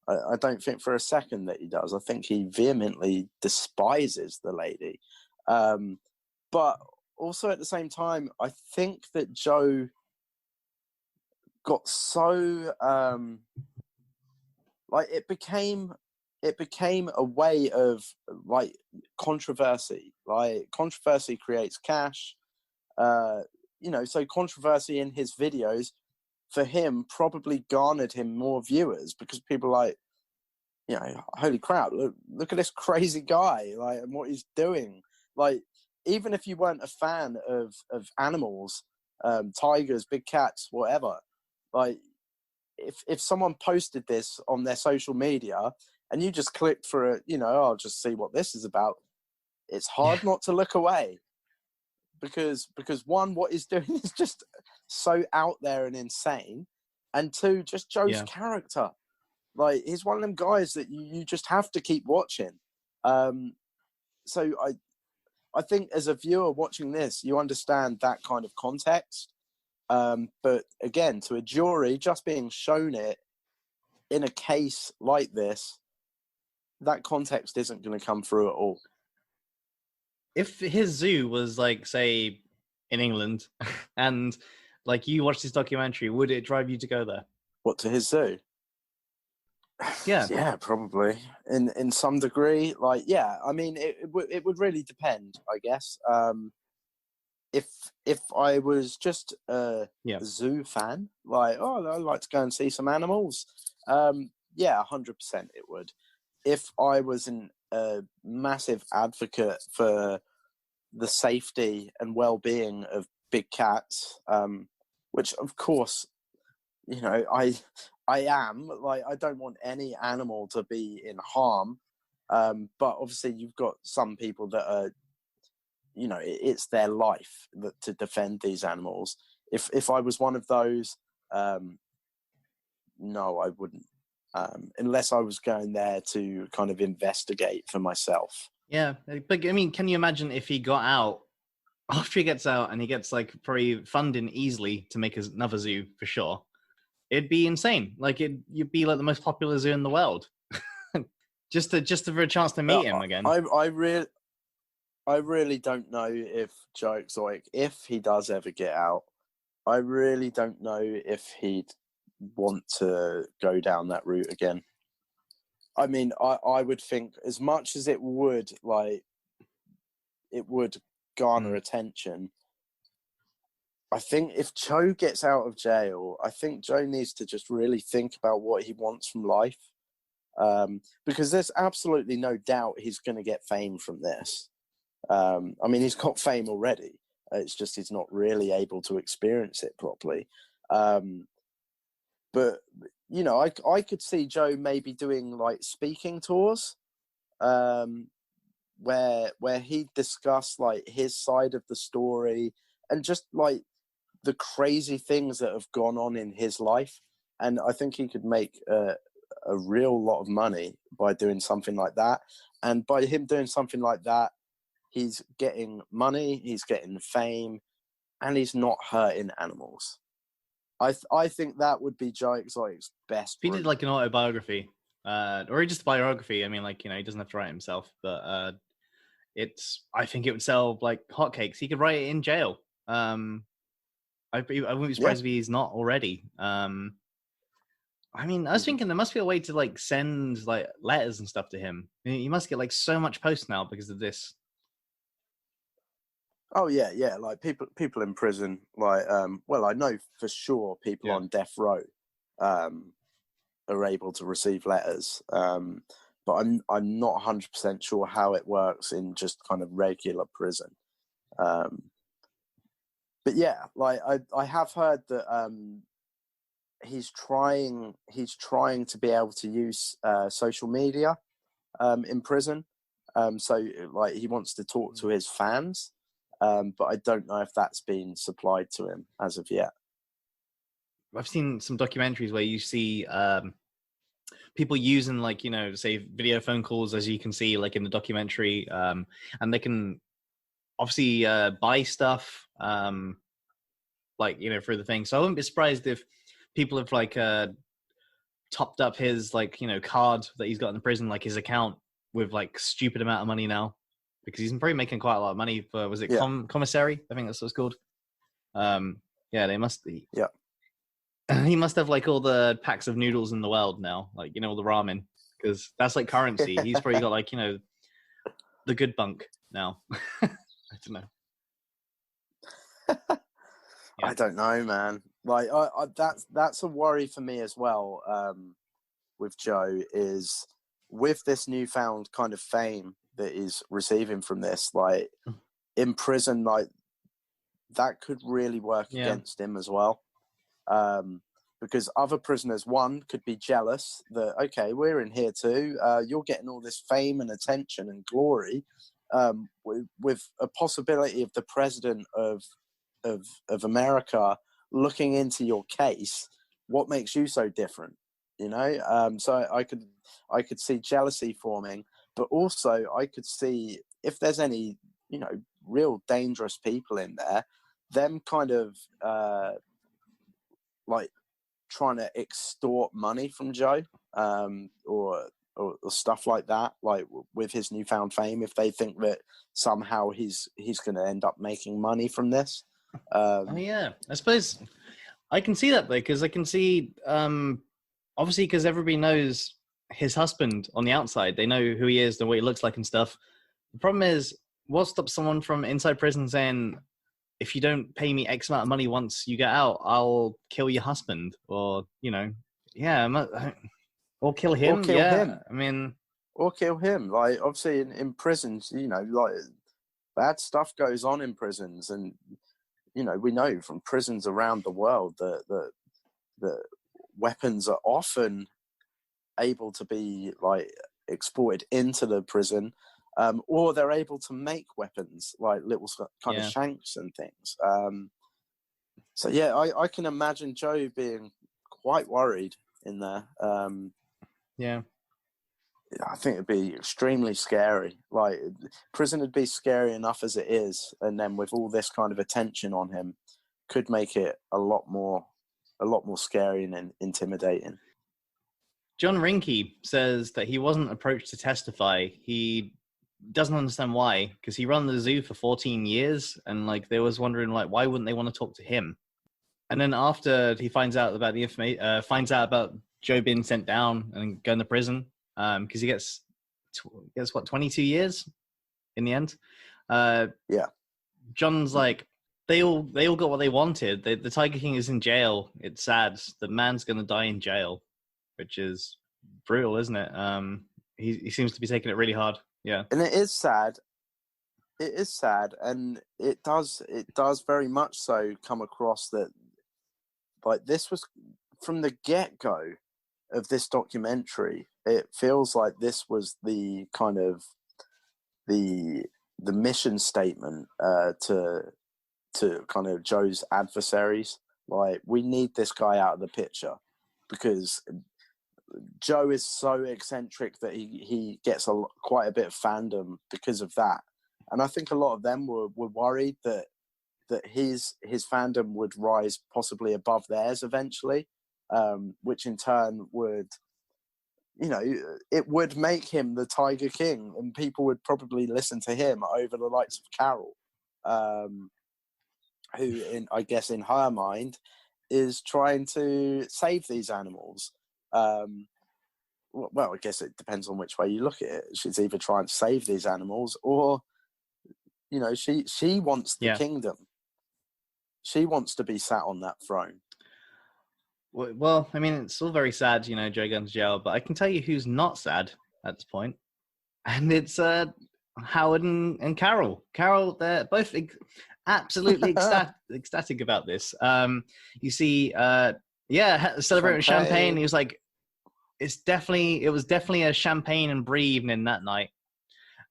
I don't think for a second that he does. I think he vehemently despises the lady. But also at the same time, I think that Joe got so like it became a way of like controversy. Like controversy creates cash. So controversy in his videos for him probably garnered him more viewers because people are like, holy crap, look at this crazy guy, like, and what he's doing. Like, even if you weren't a fan of animals, tigers, big cats, whatever, like, if someone posted this on their social media and you just clicked for I'll just see what this is about, it's hard not to look away. Because one, what he's doing is just so out there and insane, and two, just Joe's character. Like, he's one of them guys that you just have to keep watching. So I think as a viewer watching this, you understand that kind of context. But again, to a jury, just being shown it in a case like this, that context isn't going to come through at all. If his zoo was like, say, in England, and like you watched this documentary, would it drive you to go there? What, to his zoo? Yeah. Yeah, probably in some degree. Like, yeah, I mean, it would really depend, I guess. If I was just a zoo fan, like, I'd like to go and see some animals. 100% it would. If I was a massive advocate for the safety and well-being of big cats, which of course, I am, like, I don't want any animal to be in harm. But obviously you've got some people that are, it's their life to defend these animals. If I was one of those, no, I wouldn't. Unless I was going there to kind of investigate for myself. Yeah, but I mean, can you imagine if he got out, after he gets out and he gets like probably funding easily to make another zoo for sure? It'd be insane. Like you'd be like the most popular zoo in the world, just for a chance to meet him again. I really don't know if Joe Exotic, if he does ever get out, I really don't know if he'd want to go down that route again. I mean, I would think as much as it would garner attention, I think if Joe gets out of jail, I think Joe needs to just really think about what he wants from life. Because there's absolutely no doubt he's going to get fame from this. I mean, he's got fame already. It's just he's not really able to experience it properly. But, I could see Joe maybe doing like speaking tours where he'd discuss like his side of the story and just like the crazy things that have gone on in his life. And I think he could make a real lot of money by doing something like that. And by him doing something like that, he's getting money, he's getting fame, and he's not hurting animals. I think that would be Joe Exotic's best. If he did like an autobiography, or just a biography, I mean, like, he doesn't have to write it himself, but I think it would sell like hotcakes. He could write it in jail. I wouldn't be surprised if he's not already. I mean, I was thinking there must be a way to like send like letters and stuff to him. You must get like so much post now because of this. Oh yeah. Like people in prison, like well, I know for sure people on death row are able to receive letters, but I'm not 100% sure how it works in just kind of regular prison. But yeah, like I have heard that he's trying to be able to use social media in prison. So like he wants to talk to his fans, but I don't know if that's been supplied to him as of yet. I've seen some documentaries where you see people using, like, you know, say video phone calls, as you can see like in the documentary, and they can obviously buy stuff, like, you know, for the thing. So I wouldn't be surprised if people have like topped up his, like, you know, card that he's got in the prison, like his account, with like stupid amount of money now, because he's probably making quite a lot of money for, was it commissary? I think that's what it's called. Yeah, they must be. Yeah. He must have like all the packs of noodles in the world now, like, you know, all the ramen, because that's like currency. He's probably got like, you know, the good bunk now. I don't know. I don't know, man. Like that's a worry for me as well. With Joe, is with this newfound kind of fame that he's receiving from this, like in prison, like that could really work against him as well. Because other prisoners, one, could be jealous that, okay, we're in here too. You're getting all this fame and attention and glory, with a possibility of the president of America looking into your case. What makes you so different? You know, so I could see jealousy forming, but also I could see, if there's any, you know, real dangerous people in there, them kind of like trying to extort money from Joe, or stuff like that, like with his newfound fame, if they think that somehow he's going to end up making money from this. Oh yeah, I suppose I can see that though, because I can see, obviously, because everybody knows his husband on the outside. They know who he is and what he looks like and stuff. The problem is, what stops someone from inside prison saying, if you don't pay me X amount of money once you get out, I'll kill your husband, or, you know, or kill him. Him. I mean, or kill him. Like, obviously in prisons, you know, like bad stuff goes on in prisons, and you know, we know from prisons around the world that the weapons are often able to be like exported into the prison, or they're able to make weapons, like little kind of shanks and things. So yeah, I can imagine Joe being quite worried in there. I think it'd be extremely scary. Like, prison would be scary enough as it is, and then with all this kind of attention on him, could make it a lot more scary and intimidating. John Rinke says that he wasn't approached to testify. He doesn't understand why, because he ran the zoo for 14 years, and like they was wondering, like, why wouldn't they want to talk to him? And then after he finds out about the information, finds out about Joe being sent down and going to prison, because he gets what, 22 years in the end. John's like, they all got what they wanted. The Tiger King is in jail. It's sad. The man's gonna die in jail, which is brutal, isn't it? He seems to be taking it really hard. Yeah, and it is sad. It is sad, and it does very much so come across that, like, this was from the get-go of this documentary. It feels like this was the kind of the mission statement to kind of Joe's adversaries. Like, we need this guy out of the picture, because Joe is so eccentric that he gets quite a bit of fandom because of that. And I think a lot of them were worried that his fandom would rise possibly above theirs eventually, which in turn would, you know, it would make him the Tiger King, and people would probably listen to him over the likes of Carol, who, I guess in her mind, is trying to save these animals. Well, I guess it depends on which way you look at it. She's either trying to save these animals, or You know, she wants the kingdom. She wants to be sat on that throne. Well, I mean, it's all very sad, you know, Joe going to jail, but I can tell you who's not sad at this point, and it's Howard and Carol. Carol, they're both absolutely ecstatic about this. You see, celebrating champagne. He was like, it was definitely a champagne and brie evening that night.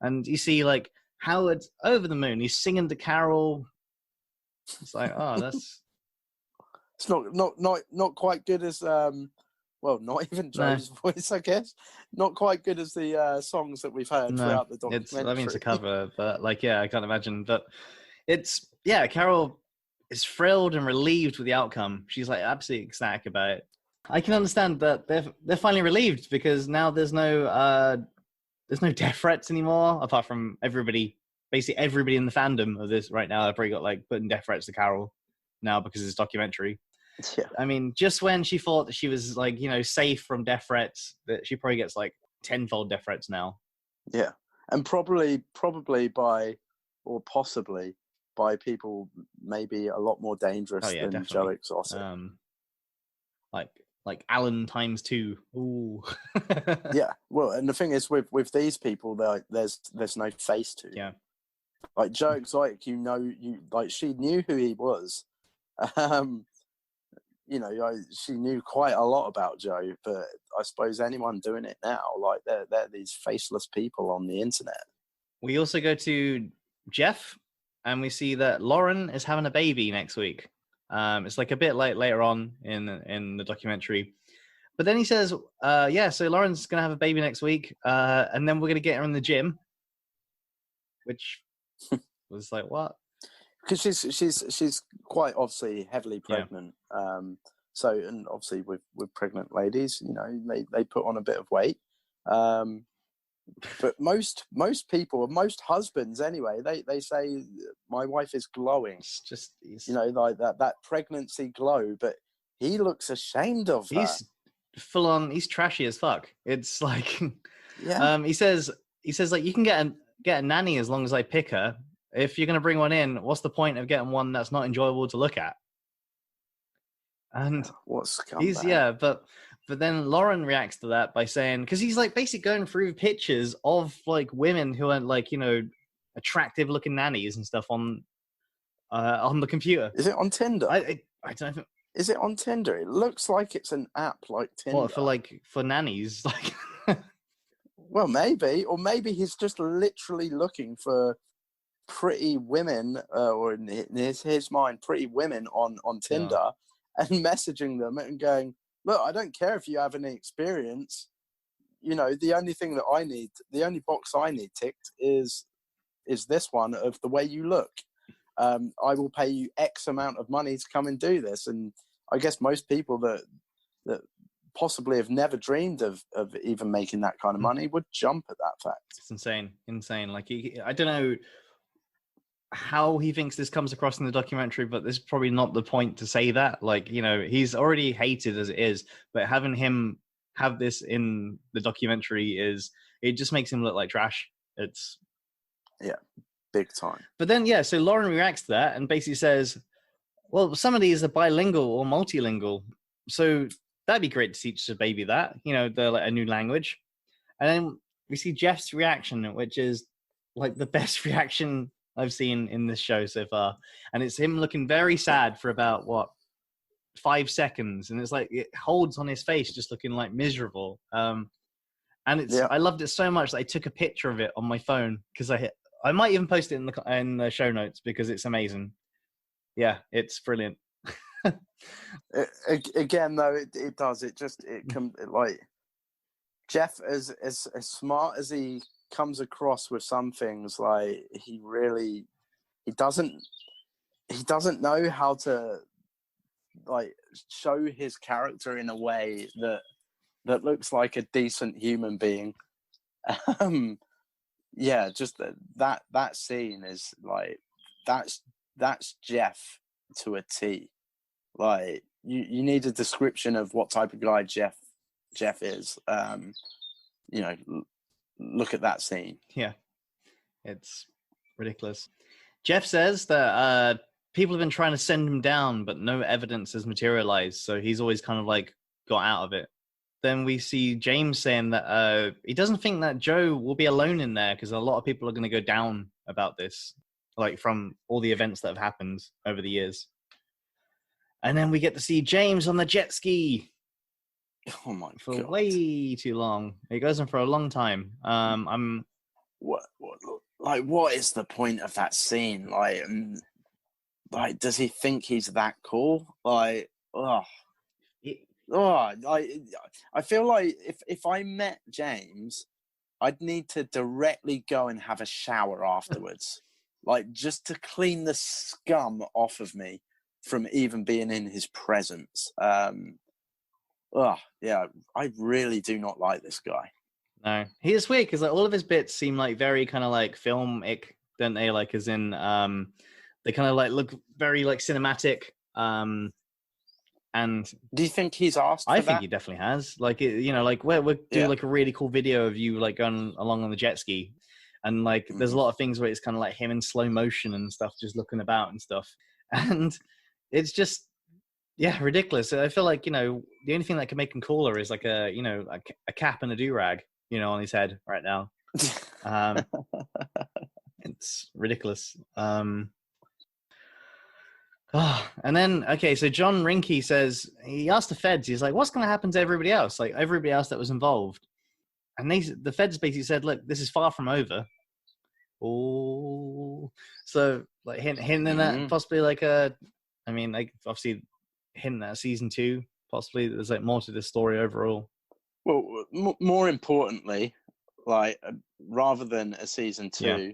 And you see, like, Howard's over the moon. He's singing to Carol. It's like, oh, that's... It's not quite good as well, not even Joe's voice, I guess. Not quite good as the songs that we've heard throughout the documentary. I mean, it's a cover, but like, yeah, I can't imagine. But it's, Carol is thrilled and relieved with the outcome. She's like absolutely ecstatic about it. I can understand that they're finally relieved because now there's no death threats anymore, apart from basically everybody in the fandom of this right now. I've already got like putting death threats to Carol now because of this documentary. Yeah. I mean, just when she thought that she was like, you know, safe from death threats, that she probably gets like tenfold death threats now. Yeah. And probably by, or possibly by people maybe a lot more dangerous than definitely. Joe Exotic. Like Alan times 2. Ooh. Yeah. Well, and the thing is with these people, there's no face to. Yeah. Like Joe Exotic, she knew who he was. You know, she knew quite a lot about Joe, but I suppose anyone doing it now, like they're these faceless people on the internet. We also go to Jeff, and we see that Lauren is having a baby next week. It's like a bit later on in the documentary, but then he says, so Lauren's gonna have a baby next week, and then we're gonna get her in the gym, which was like, what? Because she's quite obviously heavily pregnant. Yeah. So, and obviously with pregnant ladies, you know, they put on a bit of weight. But most people, most husbands anyway, they say my wife is glowing. You know, like that pregnancy glow. But he looks ashamed of her. He's full on. He's trashy as fuck. It's like, yeah. He says like, you can get a nanny as long as I pick her. If you're going to bring one in, what's the point of getting one that's not enjoyable to look at? And but then Lauren reacts to that by saying, because he's like basically going through pictures of like women who are like, you know, attractive looking nannies and stuff on the computer. Is it on Tinder? I don't know. Is it on Tinder? It looks like it's an app like Tinder. What, for nannies? Like, well, maybe, or maybe he's just literally looking for pretty women, or in his mind, pretty women on Tinder, and messaging them and going, look, I don't care if you have any experience. You know, the only box I need ticked is this one of the way you look. I will pay you X amount of money to come and do this. And I guess most people that possibly have never dreamed of even making that kind of money would jump at that fact. It's insane. Like, I don't know how he thinks this comes across in the documentary, but this is probably not the point to say that. Like, you know, he's already hated as it is, but having him have this in the documentary it just makes him look like trash. It's big time. But then so Lauren reacts to that and basically says, well, some of these are bilingual or multilingual, so that'd be great to teach the baby that, you know, a new language. And then we see Jeff's reaction, which is like the best reaction I've seen in this show so far. And it's him looking very sad for about 5 seconds. And it's like, it holds on his face, just looking like miserable. And I loved it so much that I took a picture of it on my phone, because I might even post it in the show notes because it's amazing. Yeah, it's brilliant. Again, though, it does. Like Jeff, as smart as he comes across with some things, like he doesn't know how to like show his character in a way that looks like a decent human being. Just that scene is like, that's Jeff to a T. Like, you need a description of what type of guy Jeff is. You know, look at that scene. Yeah, it's ridiculous. Jeff says that people have been trying to send him down, but no evidence has materialized. So he's always kind of like got out of it. Then we see James saying that he doesn't think that Joe will be alone in there because a lot of people are going to go down about this, like from all the events that have happened over the years. And then we get to see James on the jet ski. Oh my God. For way too long. It goes on for a long time. What is the point of that scene? Like, does he think he's that cool? Like, I feel like if I met James, I'd need to directly go and have a shower afterwards, like just to clean the scum off of me from even being in his presence. Yeah, I really do not like this guy. No, he is weird because like all of his bits seem like very kind of like filmic, don't they? Like, as in, they kind of like look very like cinematic. And do you think he's asked? I think he definitely has. Like, like we'll do like a really cool video of you like going along on the jet ski, and like there's a lot of things where it's kind of like him in slow motion and stuff, just looking about and stuff, and it's just ridiculous. I feel like the only thing that can make him cooler is like a cap and a do-rag on his head right now. It's ridiculous. And then, okay, so John Rinke says, he asked the feds, he's like, what's going to happen to everybody else? Like, everybody else that was involved. And the feds basically said, look, this is far from over. Oh, so, like, hinting at possibly, like, obviously hinting at season 2, possibly there's, like, more to this story overall. Well, more importantly, like, rather than a season 2,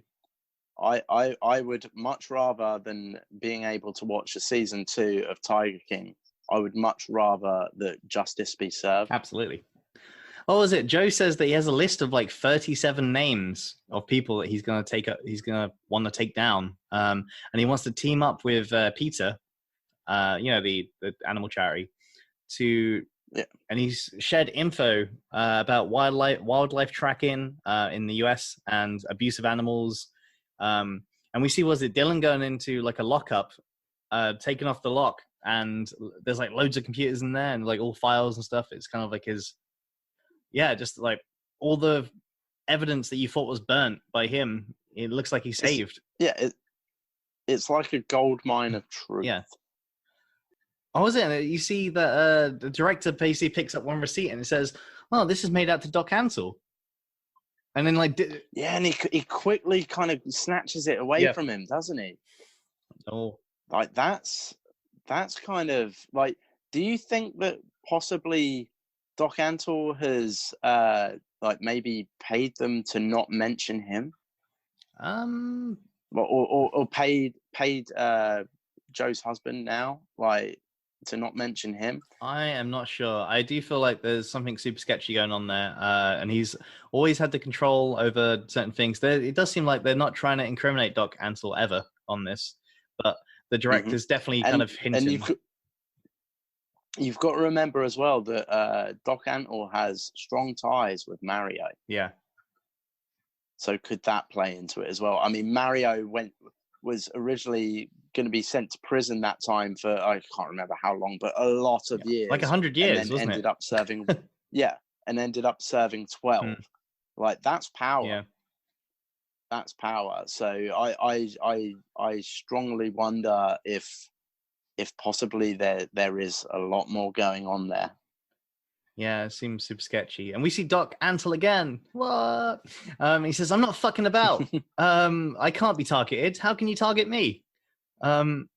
I would much rather than being able to watch a season 2 of Tiger King, I would much rather that justice be served. Absolutely. What was it? Joe says that he has a list of like 37 names of people that he's going to want to take down. And he wants to team up with PETA, the animal charity, and he's shared info about wildlife tracking in the US and abuse of animals. And we see, was it Dylan going into like a lockup, taking off the lock, and there's like loads of computers in there and like all files and stuff. It's kind of like just like all the evidence that you thought was burnt by him. It looks like he saved. It's like a gold mine of truth. Yeah. Oh, is it? You see that the director basically picks up one receipt and it says, "Oh, this is made out to Doc Ansel." And then, like, and he quickly kind of snatches it away from him, doesn't he? Oh, like that's kind of like. Do you think that possibly Doc Antle has like maybe paid them to not mention him? Or paid Joe's husband now, like, to not mention him? I am not sure. I do feel like there's something super sketchy going on there, and he's always had the control over certain things. It does seem like they're not trying to incriminate Doc Ansel ever on this, but the director's definitely kind of hinting. And you've got to remember as well that Doc Antle has strong ties with Mario. Yeah. So could that play into it as well? I mean, Mario was originally going to be sent to prison that time for, I can't remember how long, but a lot of years. Like 100 years, and then wasn't ended it? up serving, and ended up serving 12. Like, that's power. Yeah. That's power. So I strongly wonder if possibly there is a lot more going on there. Yeah, it seems super sketchy. And we see Doc Antle again. What? He says, "I'm not fucking about. I can't be targeted. How can you target me?" And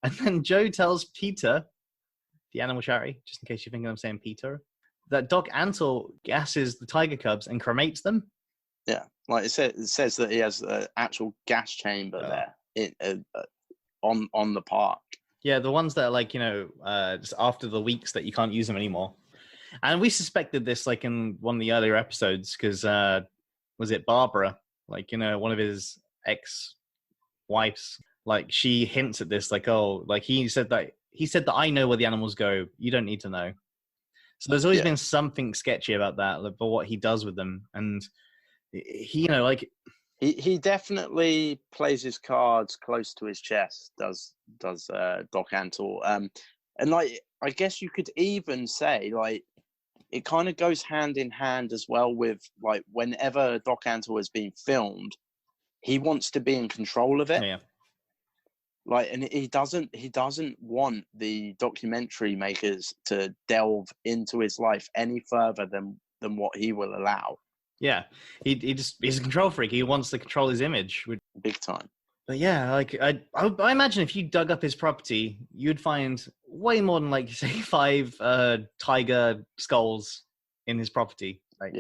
then Joe tells PETA, the animal charity, just in case you think I'm saying PETA, that Doc Antle gasses the tiger cubs and cremates them. Yeah, like it says that he has an actual gas chamber there on the park. Yeah, the ones that are like, just after the weeks that you can't use them anymore. And we suspected this like in one of the earlier episodes because was it Barbara? Like, one of his ex-wives, like she hints at this, like, oh, like he said that I know where the animals go. You don't need to know. So there's always been something sketchy about that, like, but what he does with them. And he, like He definitely plays his cards close to his chest. Does Doc Antle? And like I guess you could even say like it kind of goes hand in hand as well with like whenever Doc Antle is being filmed, he wants to be in control of it. Yeah. Like, and he doesn't want the documentary makers to delve into his life any further than what he will allow. Yeah, he's a control freak. He wants to control his image. Big time. But yeah, like I imagine if you dug up his property, you'd find way more than like say 5 tiger skulls in his property. Like,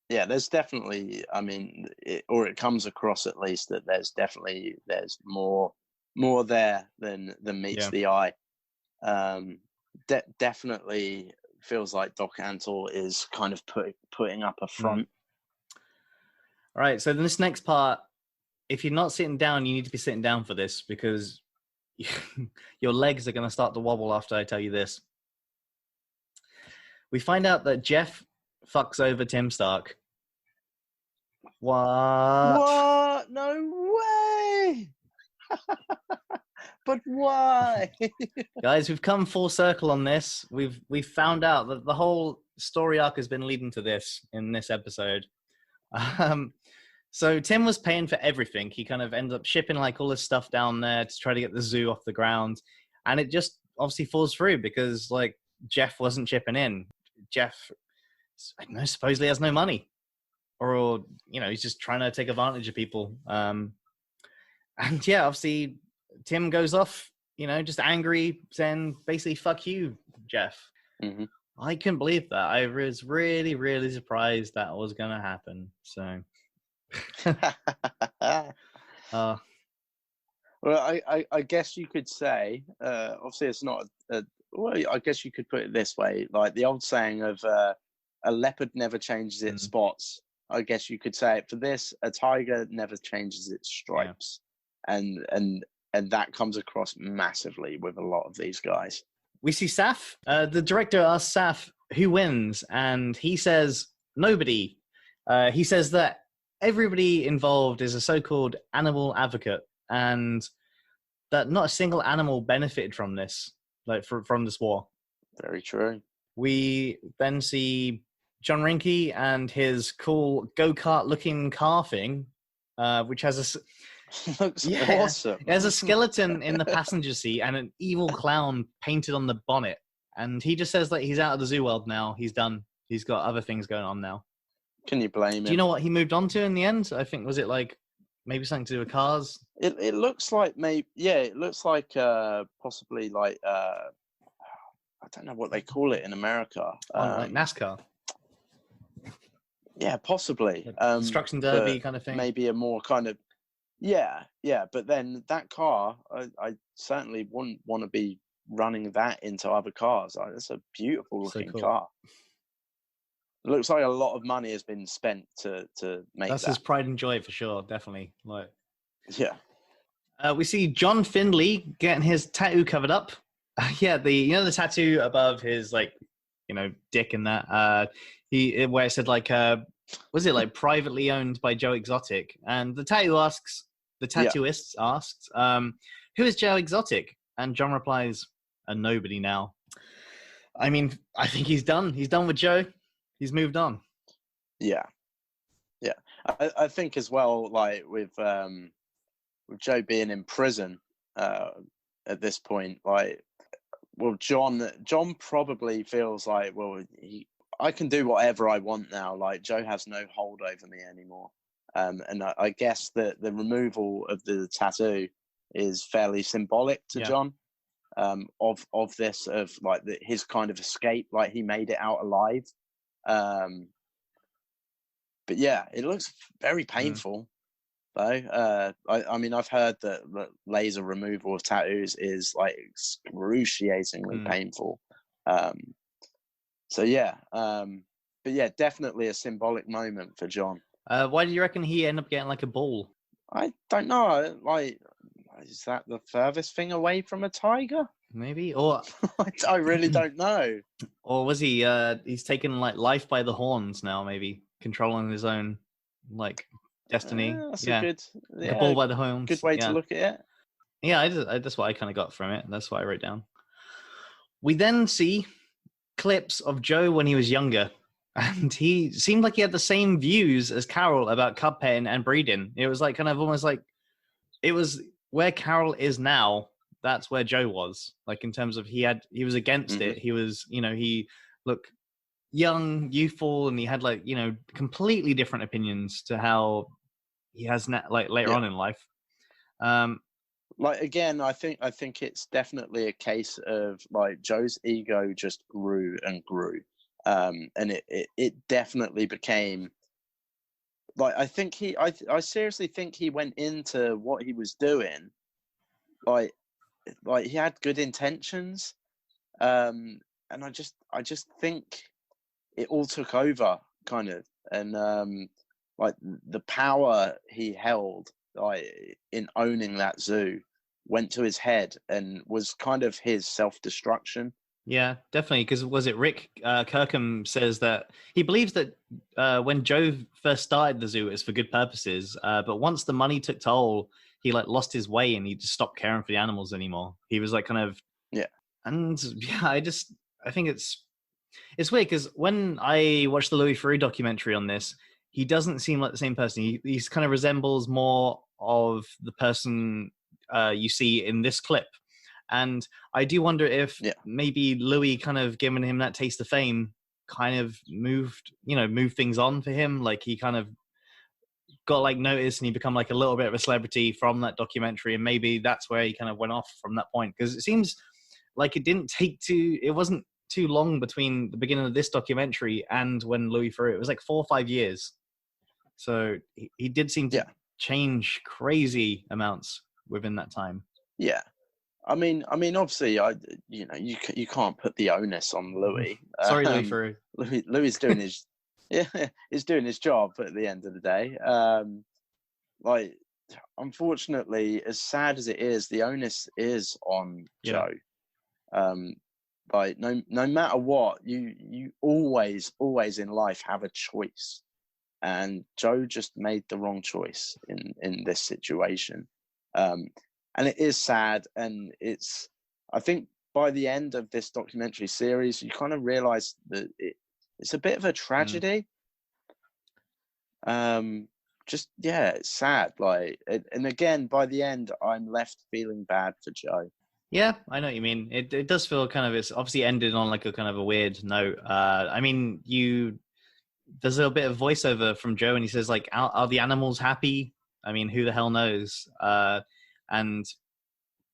yeah. There's definitely. I mean, it comes across at least that there's more there than meets the eye. Definitely feels like Doc Antle is kind of putting up a front. All right, so this next part, if you're not sitting down, you need to be sitting down for this because your legs are going to start to wobble after I tell you this. We find out that Jeff fucks over Tim Stark. What? No way! But why? Guys, we've come full circle on this. We've found out that the whole story arc has been leading to this in this episode. So Tim was paying for everything. He kind of ended up shipping like all his stuff down there to try to get the zoo off the ground. And it just obviously falls through because like Jeff wasn't chipping in. Jeff, I don't know, supposedly has no money. Or, you know, he's just trying to take advantage of people. And yeah, obviously Tim goes off, you know, just angry, saying basically, fuck you, Jeff. Mm-hmm. I couldn't believe that. I was really, really surprised that was going to happen. So... well, I guess you could say, obviously it's not well, I guess you could put it this way, like the old saying of a leopard never changes its spots. I guess you could say it for this, a tiger never changes its stripes. And that comes across massively with a lot of these guys. We see Saf. The director asks Saf who wins, and he says nobody. He says that everybody involved is a so-called animal advocate, and that not a single animal benefited from this, like from this war. Very true. We then see John Rinke and his cool go-kart-looking car thing, which has looks awesome. It has a skeleton in the passenger seat and an evil clown painted on the bonnet. And he just says that he's out of the zoo world now. He's done. He's got other things going on now. Can you blame him? Do you know what he moved on to in the end? I think, was it like maybe something to do with cars? It looks like it looks like possibly like I don't know what they call it in America. Like NASCAR. Yeah, possibly. Destruction derby kind of thing. Maybe a more kind of yeah. But then that car, I certainly wouldn't want to be running that into other cars. It's a beautiful looking car. It looks like a lot of money has been spent to make That's that. his pride and joy for sure, definitely. Like, yeah. We see John Findlay getting his tattoo covered up. The tattoo above his dick and that. Where it said was it like privately owned by Joe Exotic? And the tattooist asks, who is Joe Exotic? And John replies, a nobody now. I mean, I think he's done. He's done with Joe. He's moved on. Yeah. I think as well, like with Joe being in prison at this point, John probably feels like, I can do whatever I want now. Like Joe has no hold over me anymore. And I guess that the removal of the tattoo is fairly symbolic to John. Of this, of like his kind of escape, like he made it out alive. But yeah, it looks very painful though. I mean, I've heard that laser removal of tattoos is like excruciatingly painful. So yeah, but yeah, definitely a symbolic moment for John. Why do you reckon he ended up getting like a ball? I don't know. Like, is that the furthest thing away from a tiger? Maybe, or I really don't know. Or was he? He's taken like life by the horns now. Maybe controlling his own destiny. That's yeah, a good, like a ball by the horns. good way yeah. to look at it. Yeah, that's what I kind of got from it. That's what I wrote down. We then see clips of Joe when he was younger, and he seemed like he had the same views as Carol about cub petting and breeding. It was like kind of almost like it was where Carol is now. That's where Joe was. Like in terms of he was against it. He was, he looked young, youthful, and he had like, completely different opinions to how he has now, like later on in life. Like again, I think it's definitely a case of like Joe's ego just grew and grew, and it definitely became like I seriously think he went into what he was doing like he had good intentions, and I just think it all took over kind of, and like the power he held like in owning that zoo went to his head and was kind of his self-destruction. Yeah, definitely. Because was it Rick Kirkham says that he believes that when Joe first started the zoo, it was for good purposes. But once the money took toll, he like lost his way and he just stopped caring for the animals anymore. He was like kind of And yeah, I think it's weird because when I watched the Louis Theroux documentary on this, he doesn't seem like the same person. He's kind of resembles more of the person you see in this clip. And I do wonder if maybe Louis kind of giving him that taste of fame kind of moved things on for him. Like he kind of got like noticed and he become like a little bit of a celebrity from that documentary. And maybe that's where he kind of went off from that point. Because it seems like it wasn't too long between the beginning of this documentary and when Louis Theroux, it was like 4 or 5 years. So he did seem to change crazy amounts within that time. Yeah. I mean, obviously, you can't put the onus on Louis. Sorry, Louis Theroux. Louis is doing his, he's doing his job at the end of the day. Like, unfortunately, as sad as it is, the onus is on Joe. Like, no matter what, you always in life have a choice, and Joe just made the wrong choice in this situation. And it is sad, and I think by the end of this documentary series, you kind of realize that it's a bit of a tragedy. It's sad. Like, and again, by the end, I'm left feeling bad for Joe. Yeah, I know what you mean. It does feel kind of, it's obviously ended on like a kind of a weird note. I mean, there's a little bit of voiceover from Joe, and he says like, "Are the animals happy?" I mean, who the hell knows? And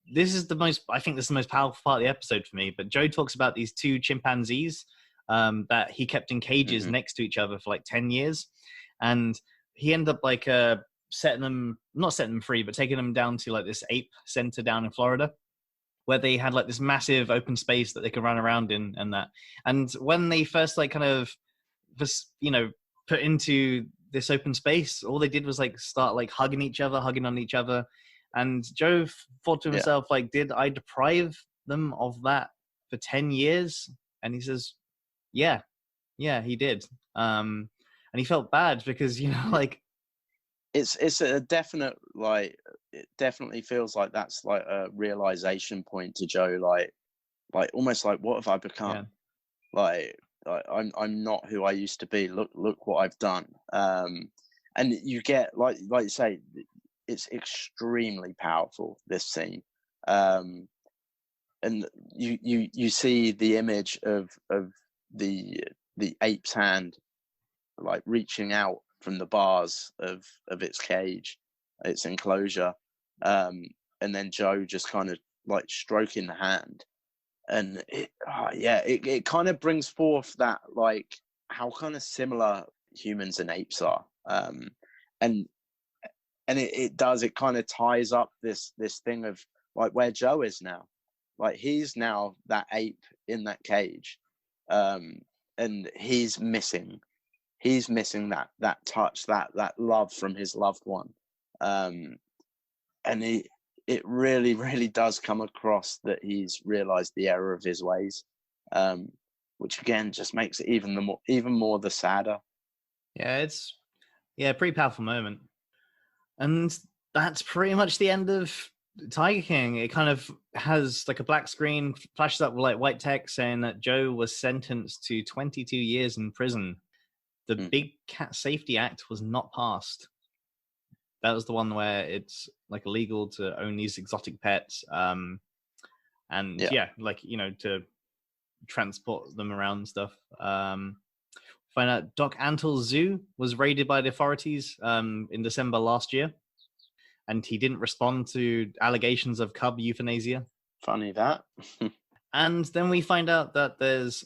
I think this is the most powerful part of the episode for me. But Joe talks about these 2 chimpanzees that he kept in cages next to each other for like 10 years. And he ended up like not setting them free, but taking them down to like this ape center down in Florida, where they had like this massive open space that they could run around in and that. And when they first like kind of just, put into this open space, all they did was like start like hugging on each other. And Joe thought to himself, like, did I deprive them of that for 10 years? And he says, yeah, he did. And he felt bad because, like, it's a definite, like, it definitely feels like that's like a realization point to Joe, like almost like, what have I become? Like I'm not who I used to be. Look what I've done. And you get like you say, it's extremely powerful, this scene. And you see the image of the ape's hand like reaching out from the bars of its cage, its enclosure, and then Joe just kind of like stroking the hand, and it kind of brings forth that like how kind of similar humans and apes are, and it kind of ties up this thing of like where Joe is now. Like he's now that ape in that cage, and he's missing that touch, that love from his loved one, and it really, really does come across that he's realized the error of his ways, which again just makes it even more the sadder. Yeah, it's pretty powerful moment. And that's pretty much the end of Tiger King. It kind of has like a black screen, flashes up with like white text saying that Joe was sentenced to 22 years in prison. The Big Cat Safety Act was not passed. That was the one where it's like illegal to own these exotic pets. And like, to transport them around and stuff. Find out Doc Antle's zoo was raided by the authorities in December last year, and he didn't respond to allegations of cub euthanasia. Funny that. And then we find out that there's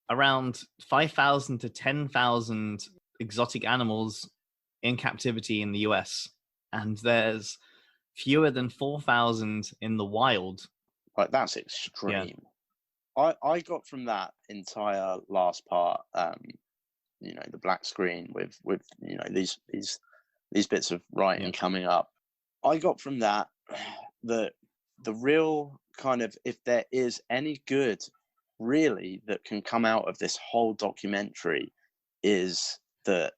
around 5,000 to 10,000 exotic animals in captivity in the US, and there's fewer than 4,000 in the wild. Like, that's extreme. Yeah. I got from that entire last part, the black screen with these bits of writing coming up. I got from that the real kind of, if there is any good really that can come out of this whole documentary, is that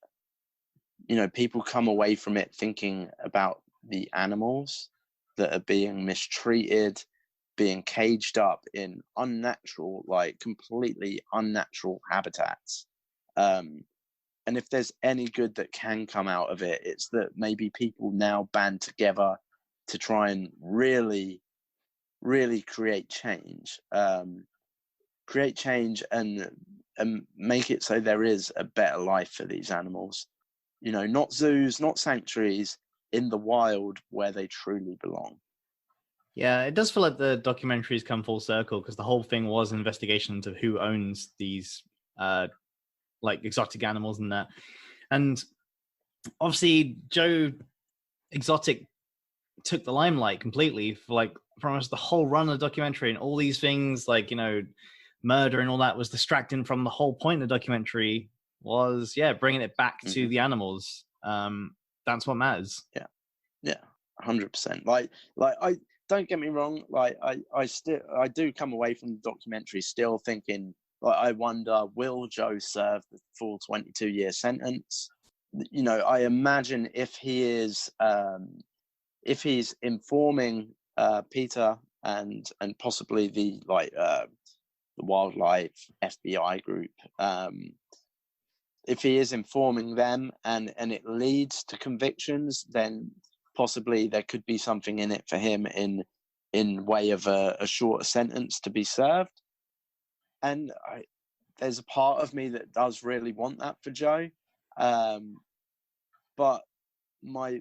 people come away from it thinking about the animals that are being mistreated, being caged up in unnatural, like completely unnatural habitats. And if there's any good that can come out of it, it's that maybe people now band together to try and really, really create change. And make it so there is a better life for these animals. Not zoos, not sanctuaries, in the wild where they truly belong. Yeah, it does feel like the documentaries come full circle, because the whole thing was an investigation into who owns these like exotic animals and that. And obviously Joe Exotic took the limelight completely for like pretty much the whole run of the documentary, and all these things like, murder and all that was distracting from the whole point of the documentary was, bringing it back to the animals. That's what matters. Yeah, 100%. Like I don't get me wrong, like I do come away from the documentary still thinking, like, I wonder, will Joe serve the full 22-year sentence? I imagine if he's informing Peter and possibly the wildlife FBI group, if he is informing them and it leads to convictions, then possibly there could be something in it for him in way of a shorter sentence to be served. And there's a part of me that does really want that for Joe. But my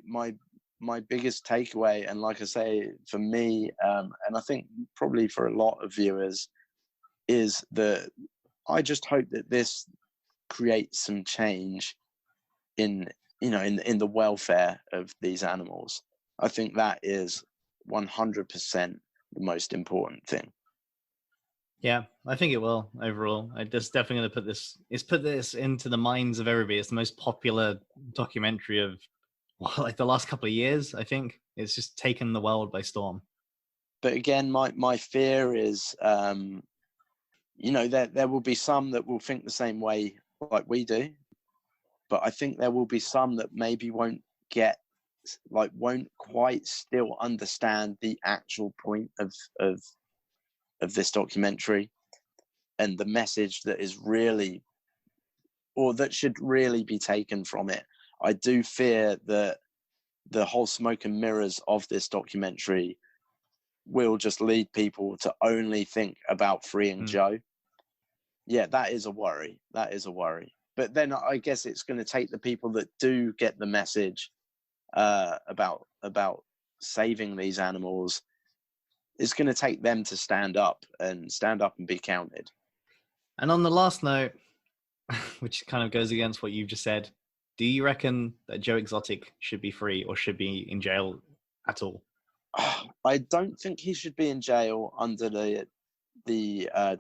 biggest takeaway, and like I say, for me, and I think probably for a lot of viewers, is that I just hope that this creates some change in the welfare of these animals. I think that is 100% the most important thing. Yeah, I think it will overall. It's definitely going to put this into the minds of everybody. It's the most popular documentary of like the last couple of years. I think it's just taken the world by storm. But again, my fear is, there will be some that will think the same way like we do, but I think there will be some that maybe won't quite still understand the actual point of this documentary and the message that is really, or that should really be taken from it. I do fear that the whole smoke and mirrors of this documentary will just lead people to only think about freeing Joe. Yeah, that is a worry. But then I guess it's going to take the people that do get the message about saving these animals. It's going to take them to stand up and be counted. And on the last note, which kind of goes against what you've just said, do you reckon that Joe Exotic should be free or should be in jail at all? I don't think he should be in jail under the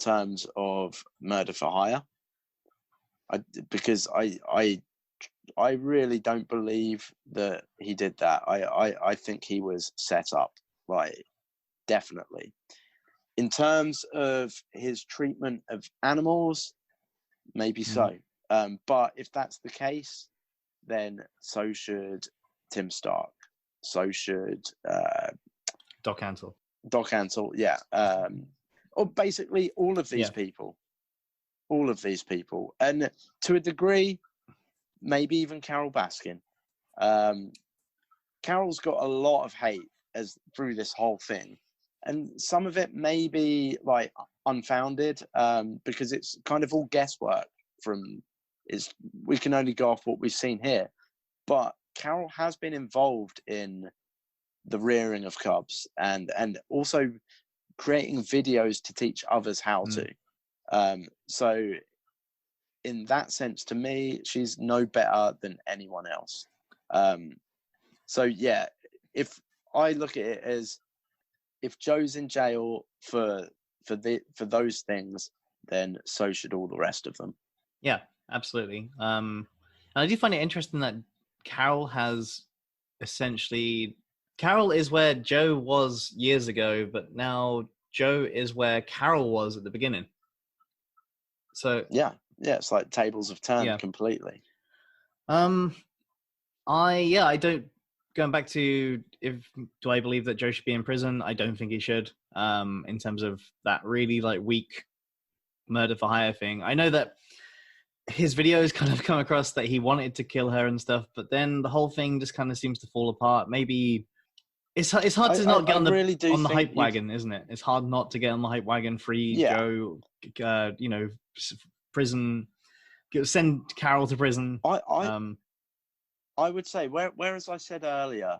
terms of murder for hire. Because I really don't believe that he did that. I think he was set up, like, definitely. In terms of his treatment of animals, maybe so. But if that's the case, then so should Tim Stark. so should Doc Antle. Doc Antle, yeah. Or basically all of these people. All of these people. And to a degree, maybe even Carol Baskin. Carol's got a lot of hate through this whole thing. And some of it may be like unfounded, because it's kind of all guesswork we can only go off what we've seen here. But Carol has been involved in the rearing of cubs and also creating videos to teach others how to. So in that sense, to me, she's no better than anyone else. So yeah, if I look at it as, if Joe's in jail for those things, then so should all the rest of them. Yeah, absolutely. And I do find it interesting that Carol is where Joe was years ago, but now Joe is where Carol was at the beginning. So yeah, it's like tables have turned completely. I don't. Going back to do I believe that Joe should be in prison? I don't think he should. In terms of that really like weak murder for hire thing, I know that his videos kind of come across that he wanted to kill her and stuff, but then the whole thing just kind of seems to fall apart. Maybe it's hard to not get on the hype wagon, isn't it? It's hard not to get on the hype wagon. Free Joe, prison, send Carol to prison. I would say, whereas I said earlier,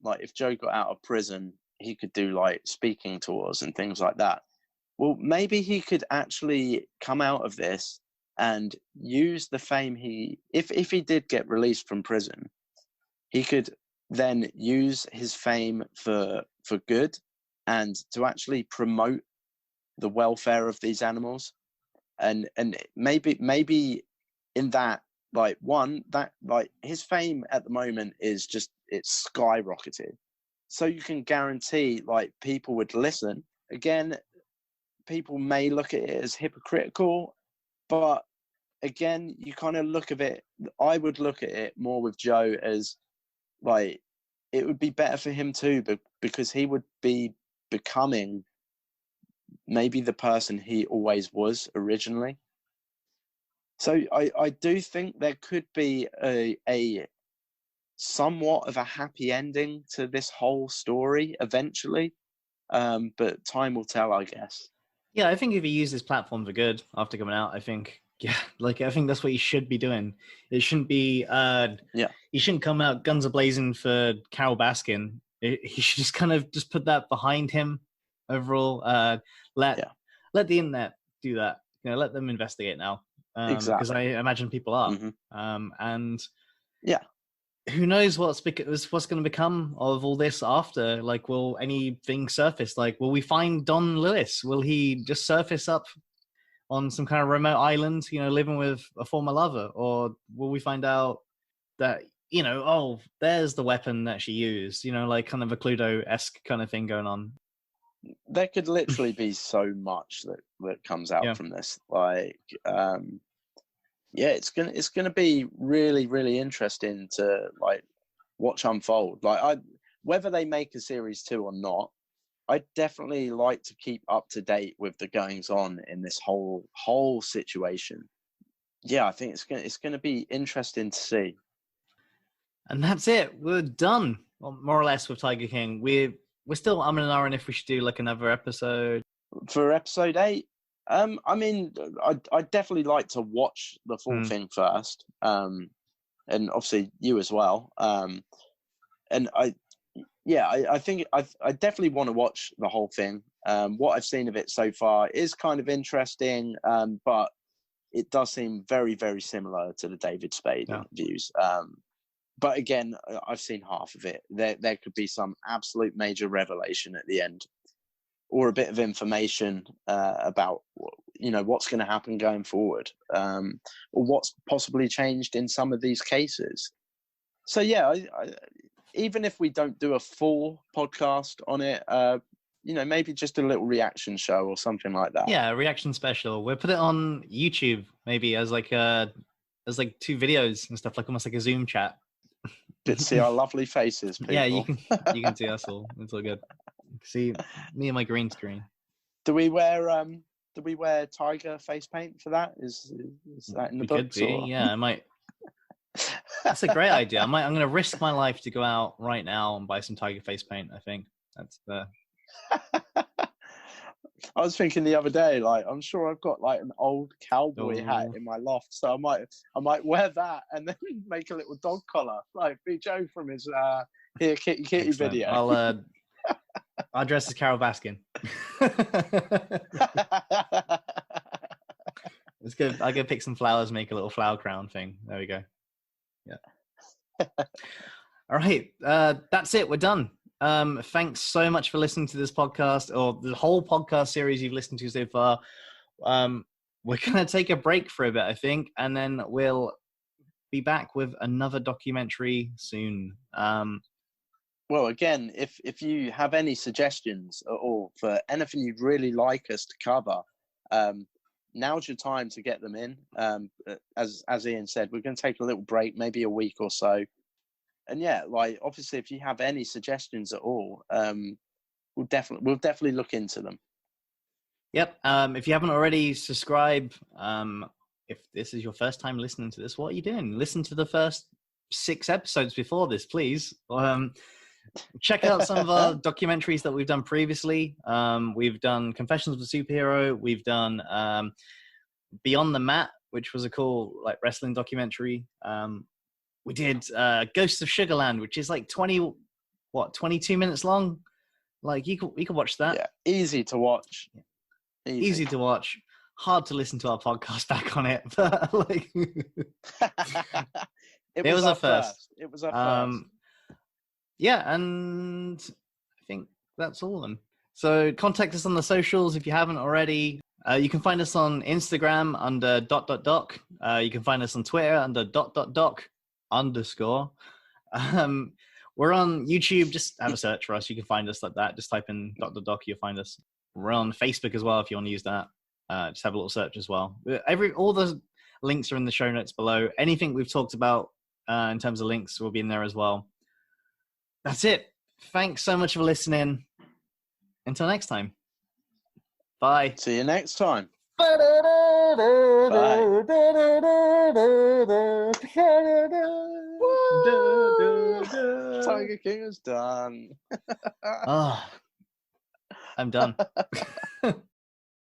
like if Joe got out of prison, he could do like speaking tours and things like that. Well, maybe he could actually come out of this and use the fame if he did get released from prison, he could then use his fame for good and to actually promote the welfare of these animals. And maybe in that, like his fame at the moment is just, it's skyrocketed. So you can guarantee like people would listen. Again, people may look at it as hypocritical, but again, you kind of look at it, I would look at it more with Joe as like, it would be better for him too, but because he would be becoming maybe the person he always was originally. So I do think there could be a somewhat of a happy ending to this whole story eventually, but time will tell, I guess. Yeah, I think if he used his platform for good after coming out, I think I think that's what he should be doing. It shouldn't be he shouldn't come out guns a-blazing for Carol Baskin. He should just kind of just put that behind him overall. Let the internet do that. Let them investigate now. Exactly. Because I imagine people are. Mm-hmm. And who knows what's going to become of all this after? Like, will anything surface? Like, will we find Don Lewis? Will he just surface up on some kind of remote island, living with a former lover? Or will we find out that, there's the weapon that she used, like kind of a Cluedo-esque kind of thing going on? There could literally be so much that comes out from this. Like, it's gonna be really, really interesting to like watch unfold. Like, whether they make a series 2 or not, I definitely like to keep up to date with the goings on in this whole situation. Yeah, I think it's gonna be interesting to see. And that's it. We're done, more or less, with Tiger King. We're still umming and ahhing if we should do like another episode for episode 8. I mean, I'd definitely like to watch the full thing first, and obviously you as well. And I think I definitely want to watch the whole thing. What I've seen of it so far is kind of interesting, but it does seem very, very similar to the David Spade interviews. But again, I've seen half of it. There could be some absolute major revelation at the end, or a bit of information about what's going to happen going forward, or what's possibly changed in some of these cases. So yeah, I, even if we don't do a full podcast on it, maybe just a little reaction show or something like that. Yeah, a reaction special. We'll put it on YouTube maybe as like 2 videos and stuff, like almost like a Zoom chat. Get to see our lovely faces, people. Yeah, you can see us all. It's all good. See me and my green screen. Do we wear tiger face paint for that? Is that in the books? Could be. Yeah, I might. That's a great idea. I'm going to risk my life to go out right now and buy some tiger face paint. I think that's the. I was thinking the other day, like, I'm sure I've got like an old cowboy hat in my loft, so I might wear that and then make a little dog collar, like be Joe from his Here Kitty Kitty video. I'll dress as Carol Baskin. Let's go. I'll go pick some flowers, make a little flower crown thing. There we go. Yeah. All right. That's it. We're done. Thanks so much for listening to this podcast, or the whole podcast series you've listened to so far. We're going to take a break for a bit, I think, and then we'll be back with another documentary soon. Well, again, if you have any suggestions at all for anything you'd really like us to cover, now's your time to get them in. As Ian said, we're going to take a little break, maybe a week or so. And yeah, like, obviously, if you have any suggestions at all, we'll definitely look into them. Yep. If you haven't already, subscribe. If this is your first time listening to this, what are you doing? Listen to the first 6 episodes before this, please. Check out some of our documentaries that we've done previously. We've done Confessions of a Superhero. We've done Beyond the Mat, which was a cool wrestling documentary. We did Ghosts of Sugarland, which is 22 minutes long. You could watch that. Yeah, easy to watch. Easy to watch. Hard to listen to our podcast back on it, but it was our first. It was our first. Yeah, and I think that's all of them. So contact us on the socials if you haven't already. You can find us on Instagram under dotdotdoc. You can find us on Twitter under dotdotdoc_. We're on YouTube. Just have a search for us. You can find us like that. Just type in dotdotdoc. You'll find us. We're on Facebook as well if you want to use that. Just have a little search as well. All the links are in the show notes below. Anything we've talked about in terms of links will be in there as well. That's it. Thanks so much for listening. Until next time. Bye. See you next time. Bye. Tiger King is done. I'm done.